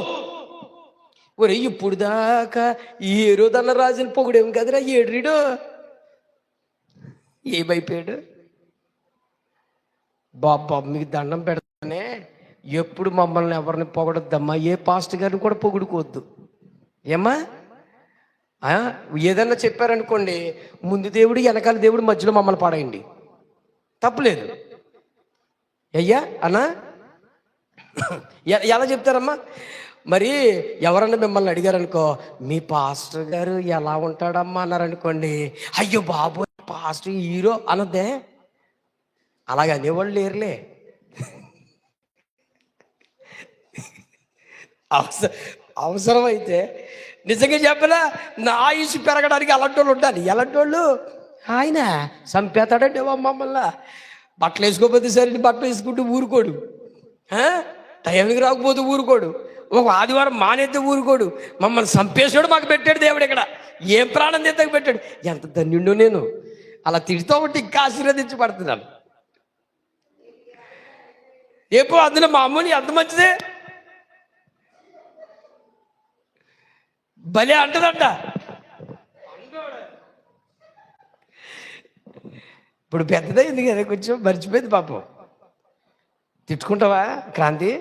ఒరే ఇప్పుడు దాకా ఈ ఏరోదన్న రాజుని పొగుడేం కదరా, ఏడ్రీడు ఏమైపోయాడు. బాబా మీకు దండం పెడతానే, ఎప్పుడు మమ్మల్ని ఎవరిని పొగడొద్దమ్మా, ఏ పాస్టర్ గారిని కూడా పొగుడుకోవద్దు. ఏమ్మా ఏదన్నా చెప్పారనుకోండి, ముందు దేవుడు వెనకాల దేవుడు మధ్యలో మమ్మల్ని పాడేయండి, తప్పులేదు. అయ్యా అన్నా ఎలా చెప్తారమ్మా? మరి ఎవరన్నా మిమ్మల్ని అడిగారనుకో, మీ పాస్టర్ గారు ఎలా ఉంటాడమ్మా అన్నారనుకోండి, అయ్యో బాబు పాస్టర్ హీరో అనద్దే. అలాగే అనేవాళ్ళు లేరులే. అవసరమైతే నిజంగా చెప్పనా, నా ఆయుష్ పెరగడానికి అలాంటి వాళ్ళు ఉండాలి. ఎలాంటి వాళ్ళు? ఆయన చంపేస్తాడంటే మమ్మల్ని. బట్టలు వేసుకోకపోతే సరే, బట్టలు వేసుకుంటూ ఊరుకోడు, టైంకి రాకపోతే ఊరుకోడు, ఒక ఆదివారం మానేస్తే ఊరుకోడు, మమ్మల్ని చంపేసాడు మాకు పెట్టాడు దేవుడు. ఇక్కడ ఏం ప్రాణం తెత్తకు పెట్టాడు. ఎంత ధన్యుండో నేను. అలా తిడుతూ ఉంటే ఇంకా ఆశీర్వదించబడుతున్నాను. ఎప్పుడు అందులో మా అమ్మని ఎంత మంచిదే, భలే అంటదంట. ఇప్పుడు పెద్దదైంది కదా, కొంచెం మర్చిపోయింది పాపం. తిట్టుకుంటావా క్రాంతి?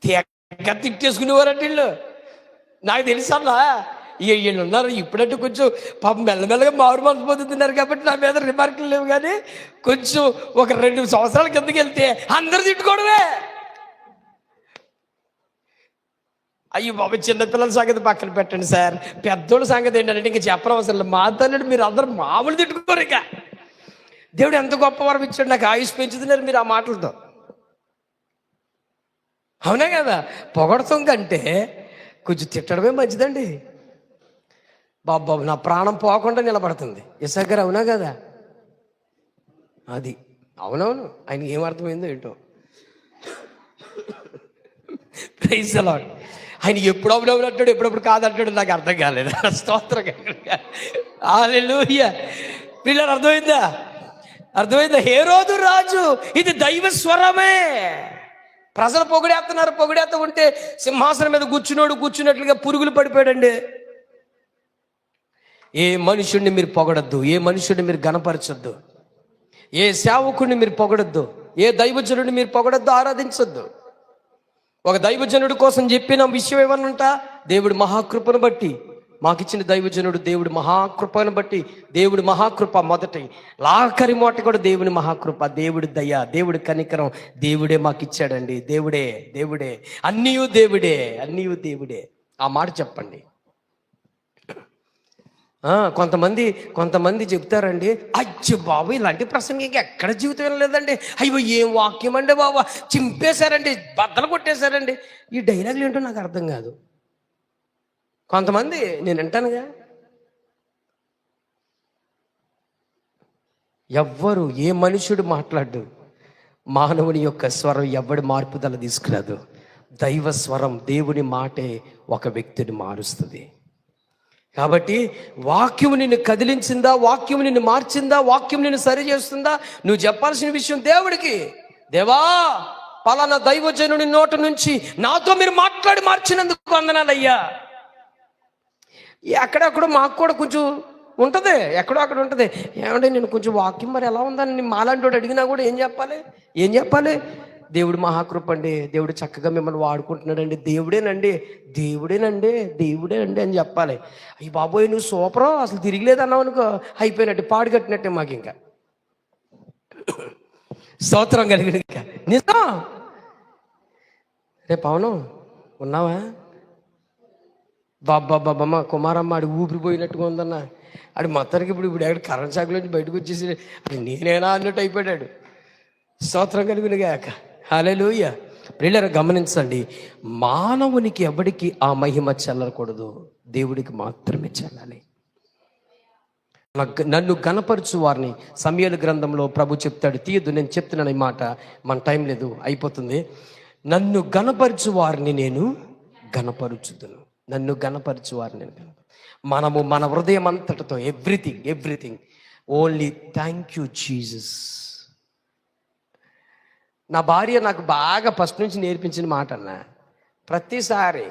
తెగ తిట్టేసుకునేవారంటే వీళ్ళు. నాకు తెలుసా వీళ్ళు ఉన్నారు ఇప్పుడంటే కొంచెం పాపం మెల్లమెల్లగా మారు మనసు పొందుతున్నారు కాబట్టి నా మీద రిమార్కులు లేవు. కానీ కొంచెం ఒక 2 సంవత్సరాల కిందకి వెళ్తే అందరు తిట్టుకోవడమే. అయ్యో బాబు, చిన్నపిల్లల సంగతి పక్కన పెట్టండి సార్, పెద్దోళ్ళ సంగతి ఏంటంటే ఇంకా చెప్పనవసరం లేదు. మా తల్లి మీరు అందరూ మామూలు తిట్టుకోరు. ఇక దేవుడు ఎంత గొప్ప వరం ఇచ్చాడు, నాకు ఆయుష్ పెంచుతున్నారు మీరు ఆ మాటలతో. అవునా కదా? పొగడతాం కంటే కొంచెం తిట్టడమే మంచిదండి. బాబు నా ప్రాణం పోకుండా నిలబడుతుంది ఇసాక్ గారు. అవునా కదా? అది అవునవును. ఆయనకి ఏమర్థమైందో ఏంటో. Praise the Lord. ఆయన ఎప్పుడు అవునవును అంటాడు, ఎప్పుడప్పుడు కాదంటాడు, నాకు అర్థం కాలేదు. స్తోత్రం. హల్లెలూయా. పిల్లలు అర్థమైందా? అర్థమైందా? హేరోదు రాజు, ఇది దైవ స్వరమే. ప్రజలు పొగిడేస్తున్నారు. పొగిడేస్తూ ఉంటే సింహాసనం మీద కూర్చున్నట్లుగా పురుగులు పడిపోయాడండి. ఏ మనుషుడిని మీరు పొగడద్దు, ఏ మనుషుడిని మీరు గణపరచొద్దు, ఏ సేవకుడిని మీరు పొగడద్దు, ఏ దైవజనుడిని మీరు పొగడద్దు, ఆరాధించొద్దు. ఒక దైవజనుడి కోసం చెప్పిన విషయం ఏమన్నంట, దేవుడి మహాకృపను బట్టి మాకిచ్చిన దైవజనుడు, దేవుడి మహాకృపను బట్టి, దేవుడి మహాకృప మొదటి లాఖరి మోట కూడా దేవుని మహాకృప, దేవుడి దయ, దేవుడి కనికరం, దేవుడే మాకు ఇచ్చాడండి. దేవుడే దేవుడే అన్నీయు దేవుడే, అన్నీయు దేవుడే. ఆ మాట చెప్పండి. కొంతమంది చెప్తారండి, అయ్యో బాబు ఇలాంటి ప్రసంగం ఇంకా ఎక్కడ జీవితం లేదండి, అయ్యో ఏం వాక్యం అండి బాబా, చింపేశారండి, బద్దలు కొట్టేశారండి. ఈ డైలాగులు ఏంటో నాకు అర్థం కాదు. కొంతమంది నేను వింటానుగా, ఎవ్వరు ఏ మనుషుడు మాట్లాడు, మానవుని యొక్క స్వరం ఎవడి మార్పుదల తీసుకురాదు. దైవ స్వరం, దేవుని మాటే ఒక వ్యక్తిని మారుస్తుంది. కాబట్టి వాక్యం నిన్ను కదిలించిందా, వాక్యం నిన్ను మార్చిందా, వాక్యం నిన్ను సరి చేస్తుందా, నువ్వు చెప్పాల్సిన విషయం దేవుడికి, దేవా పలానా దైవజనుని నోట నుంచి నాతో మీరు మాట్లాడి మార్చినందుకు వందనాలయ్యా. ఎక్కడెక్కడో మాకు కూడా కొంచెం ఉంటుంది, ఎక్కడో అక్కడ ఉంటుంది. ఏమంటే నేను కొంచెం వాక్యం మరి ఎలా ఉందని మాలాంటి వాడు అడిగినా కూడా ఏం చెప్పాలి? దేవుడు మహాకృప అండి, దేవుడు చక్కగా మిమ్మల్ని వాడుకుంటున్నాడండి, దేవుడే అండి అని చెప్పాలి. అయ్యి బాబోయ్ నువ్వు సూపరో, అసలు తిరిగిలేదు అన్నావు అనుకో, అయిపోయినట్టు, పాడు కట్టినట్టే మాకు. ఇంకా స్తోత్రం కలిగిన నిజం. రే పవను ఉన్నావా? బాబా కుమారమ్మ ఆడి ఊపిరిపోయినట్టుగా ఉందన్న. ఆడి మొత్తానికి ఇప్పుడు ఎక్కడ కరెంట్ షాక్లోంచి బయటకు వచ్చేసి అది నేనేనా అన్నట్టు అయిపోయాడు. స్తోత్రం కలుగునుగాక. హల్లెలూయా. ప్రియులారా గమనించండి, మానవునికి ఎవడికి ఆ మహిమ చెల్లకూడదు, దేవుడికి మాత్రమే చెల్లాలి. నన్ను గణపరచు వారిని సమూయేలు గ్రంథంలో ప్రభు చెప్తాడు. తీయద్దు, నేను చెప్తున్నాను ఈ మాట, మన టైం లేదు, అయిపోతుంది. నన్ను గణపరచు వారిని నేను గణపరుచుదును. నన్ను గణపరచు వారిని నేను మనము మన హృదయం అంతటితో everything only thank you Jesus. నా భార్య నాకు బాగా ఫస్ట్ నుంచి నేర్పించిన మాట అన్న, ప్రతిసారి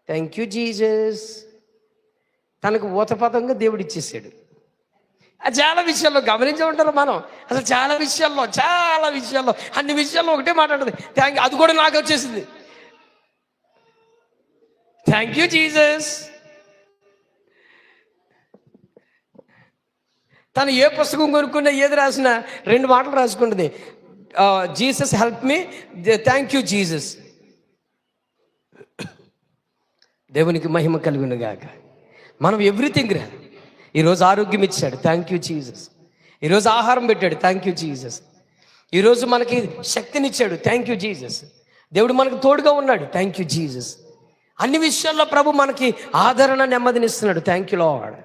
థ్యాంక్ యూ జీసస్. తనకు ఊతపదంగా దేవుడు ఇచ్చేసాడు. చాలా విషయాల్లో గమనించే ఉంటారు మనం. అసలు చాలా విషయాల్లో అన్ని విషయాల్లో ఒకటే మాట్లాడుతుంది థ్యాంక్. అది కూడా నాకు వచ్చేసింది, థ్యాంక్ యూ జీసస్. తను ఏ పుస్తకం కొనుక్కున్నా ఏది రాసినా 2 మాటలు రాసుకుంటుంది, Jesus help me, thank you Jesus. దేవునికి మహిమ కలుగును గాక. మనం ఎవ్రీథింగ్ రా. ఈరోజు ఆరోగ్యం ఇచ్చాడు, థ్యాంక్ యూ జీసస్. ఈరోజు ఆహారం పెట్టాడు, థ్యాంక్ యూ జీసస్. ఈరోజు మనకి శక్తినిచ్చాడు, థ్యాంక్ యూ జీసస్. దేవుడు మనకు తోడుగా ఉన్నాడు, థ్యాంక్ యూ జీసస్. అన్ని విషయాల్లో ప్రభు మనకి ఆదరణ, నెమ్మదినిస్తున్నాడు, thank you Lord,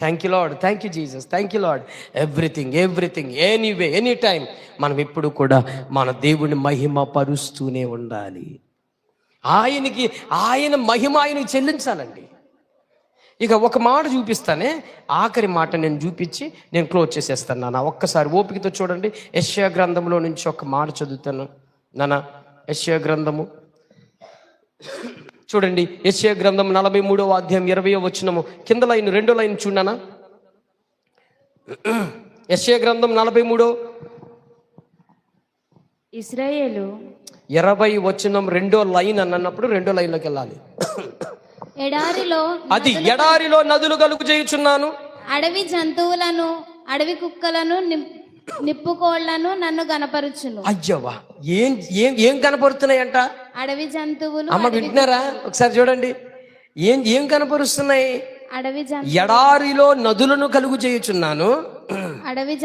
thank you Lord, thank you Jesus, thank you Lord. Everything anyway any time మనం ఎప్పుడు కూడా మన దేవుని మహిమ పరుస్తూనే ఉండాలి. ఆయన మహిమ ఆయనకి చెల్లించాలండి. ఇక ఒక మాట చూపిస్తానే, ఆఖరి మాట నేను చూపించి నేను క్లోజ్ చేసేస్తాను నాన్న. ఒక్కసారి ఓపికతో చూడండి. యెషయా గ్రంథంలో నుంచి ఒక మాట చదువుతాను నాన్న. యెషయా గ్రంథము చూడండి. యెషయా గ్రంథం 43వ అధ్యాయం 20వ వచనము కింద లైన్ 2వ లైన్ చూడనా. యెషయా గ్రంథం 43
ఇశ్రాయేలు
20 వచనం 2వ లైన్ అన్నప్పుడు 2వ లైన్లోకి వెళ్ళాలి. ఎడారిలో నదులు కలుగు చేయుచున్నాను,
అడవి జంతువులను, అడవి కుక్కలను, నిప్పుకోళ్లను నన్ను గణపరుచును.
అయ్యవా, ఏం కనపరుస్తున్నాయంట?
అడవి జంతువులు.
అమ్మ వింటున్నారా? ఒకసారి చూడండి, ఏం కనపరుస్తున్నాయి? ఎడారిలో నదులను కలుగు చేయుచున్నాను, అడవి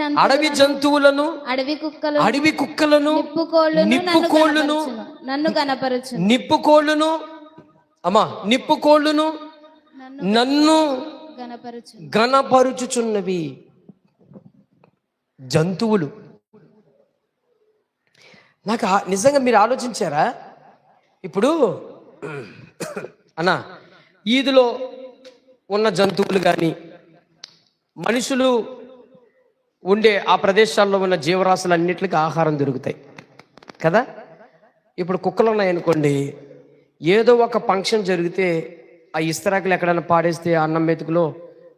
జంతువులను, అడవి కుక్కలను, నిప్పుకోళ్లను
నన్ను గణపరుచును.
నిప్పుకోళ్లును నన్ను గణపరుచుచున్నవి. జంతువులు. నాకు నిజంగా మీరు ఆలోచించారా? ఇప్పుడు అన్నా, ఈదులో ఉన్న జంతువులు కానీ మనుషులు ఉండే ఆ ప్రదేశాల్లో ఉన్న జీవరాశులు అన్నిటికీ ఆహారం దొరుకుతాయి కదా. ఇప్పుడు కుక్కలు ఉన్నాయనుకోండి, ఏదో ఒక ఫంక్షన్ జరిగితే ఆ ఇస్తరాకులు ఎక్కడైనా పాడేస్తే అన్నం మెతుకులో,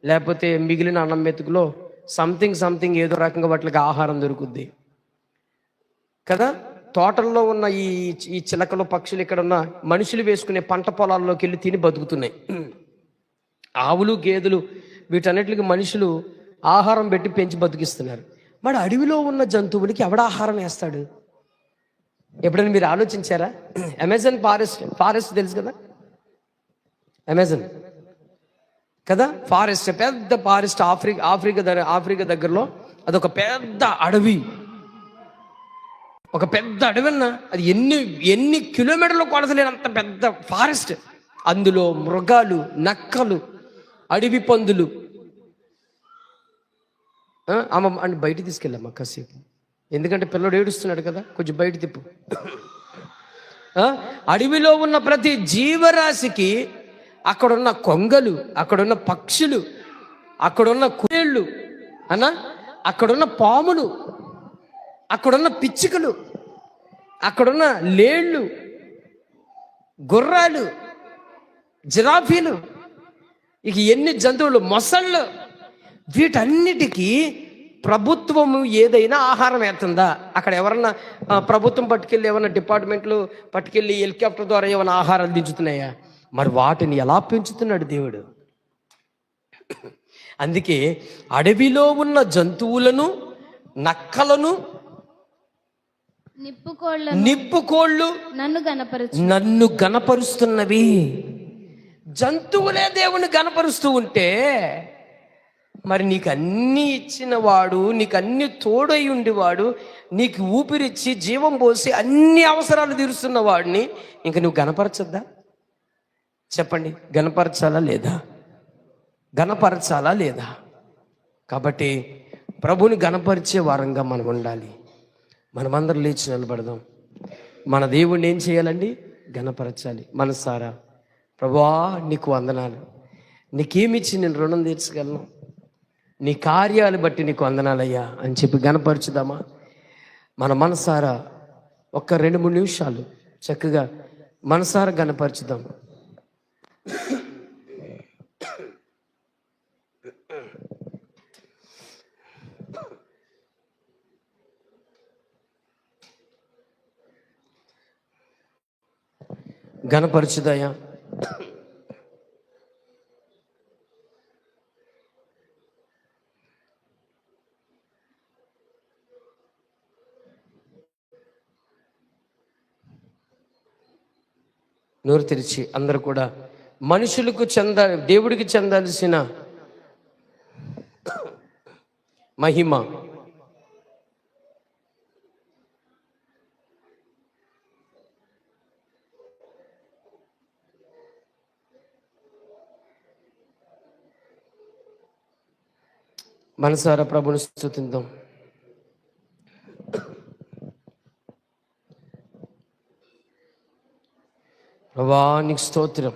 లేకపోతే మిగిలిన అన్నం మెతుకులో సంథింగ్ ఏదో రకంగా వాటికి ఆహారం దొరుకుద్ది కదా. తోటల్లో ఉన్న ఈ చిలకలు, పక్షులు, ఇక్కడ ఉన్న మనుషులు వేసుకునే పంట పొలాల్లోకి వెళ్ళి తిని బతుకుతున్నాయి. ఆవులు, గేదెలు, వీటన్నిటికి మనుషులు ఆహారం పెట్టి పెంచి బతికిస్తున్నారు. మరి అడవిలో ఉన్న జంతువులకి ఎవడ ఆహారం వేస్తాడు? ఎప్పుడైనా మీరు ఆలోచించారా? అమెజాన్ ఫారెస్ట్ తెలుసు కదా, అమెజాన్ కదా, ఫారెస్ట్, పెద్ద ఫారెస్ట్, ఆఫ్రికా దగ్గరలో అదొక పెద్ద అడవి. ఒక పెద్ద అడవి అన్న, అది ఎన్ని కిలోమీటర్లు కొలసలేనంత పెద్ద ఫారెస్ట్. అందులో మృగాలు, నక్కలు, అడవి పందులు. అని బయట తీసుకెళ్ళామ్మా కాసేపు, ఎందుకంటే పిల్లడు ఏడుస్తున్నాడు కదా, కొంచెం బయట తిప్పు. అడవిలో ఉన్న ప్రతి జీవరాశికి, అక్కడున్న కొంగలు, అక్కడున్న పక్షులు, అక్కడున్న కురేళ్ళు అన్న, అక్కడున్న పాములు, అక్కడున్న పిచ్చుకలు, అక్కడున్న లేళ్ళు, గుర్రాలు, జిరాఫీలు, ఇక ఎన్ని జంతువులు, మొసళ్ళు, వీటన్నిటికీ ప్రభుత్వము ఏదైనా ఆహారం వేస్తుందా? అక్కడ ఎవరన్నా ప్రభుత్వం పట్టుకెళ్ళి, ఏమన్నా డిపార్ట్మెంట్లు పట్టుకెళ్ళి హెలికాప్టర్ ద్వారా ఏమైనా ఆహారాలు దించుతున్నాయా? మరి వాటిని ఎలా పెంచుతున్నాడు దేవుడు? అందుకే అడవిలో ఉన్న జంతువులను, నక్కలను, నిప్పు కోళ్ళు నన్ను గణపరుస్తున్నవి. జంతువులే దేవుని గణపరుస్తూ ఉంటే మరి నీకు అన్నీ ఇచ్చిన వాడు, నీకు అన్ని తోడై ఉండేవాడు, నీకు ఊపిరిచ్చి జీవం పోసి అన్ని అవసరాలు తీరుస్తున్న వాడిని ఇంక నువ్వు గణపరచద్దా? చెప్పండి, గణపరచాలా లేదా? గణపరచాలా లేదా? కాబట్టి ప్రభుని గణపరిచే వారంగా మనం ఉండాలి. మనమందరం లేచి నిలబడదాం. మన దేవుణ్ణి ఏం చేయాలండి? గణపరచాలి. మనసారా ప్రభువా నీకు వందనాలు, నీకేమిచ్చి నేను రుణం తీర్చగలను, నీ కార్యాలు బట్టి నీకు వందనాలయ్యా అని చెప్పి గణపరచుదామా? మన మనసారా ఒక్క 2-3 నిమిషాలు చక్కగా మనసారా గణపరచుదాం. గణపరచుదయా. నోరు తెరిచి అందరూ కూడా మనుషులకు దేవుడికి చెందాల్సిన మహిమ, మనసారా ప్రభుని స్తుతిద్దాం. ప్రభువా నీకు స్తోత్రం.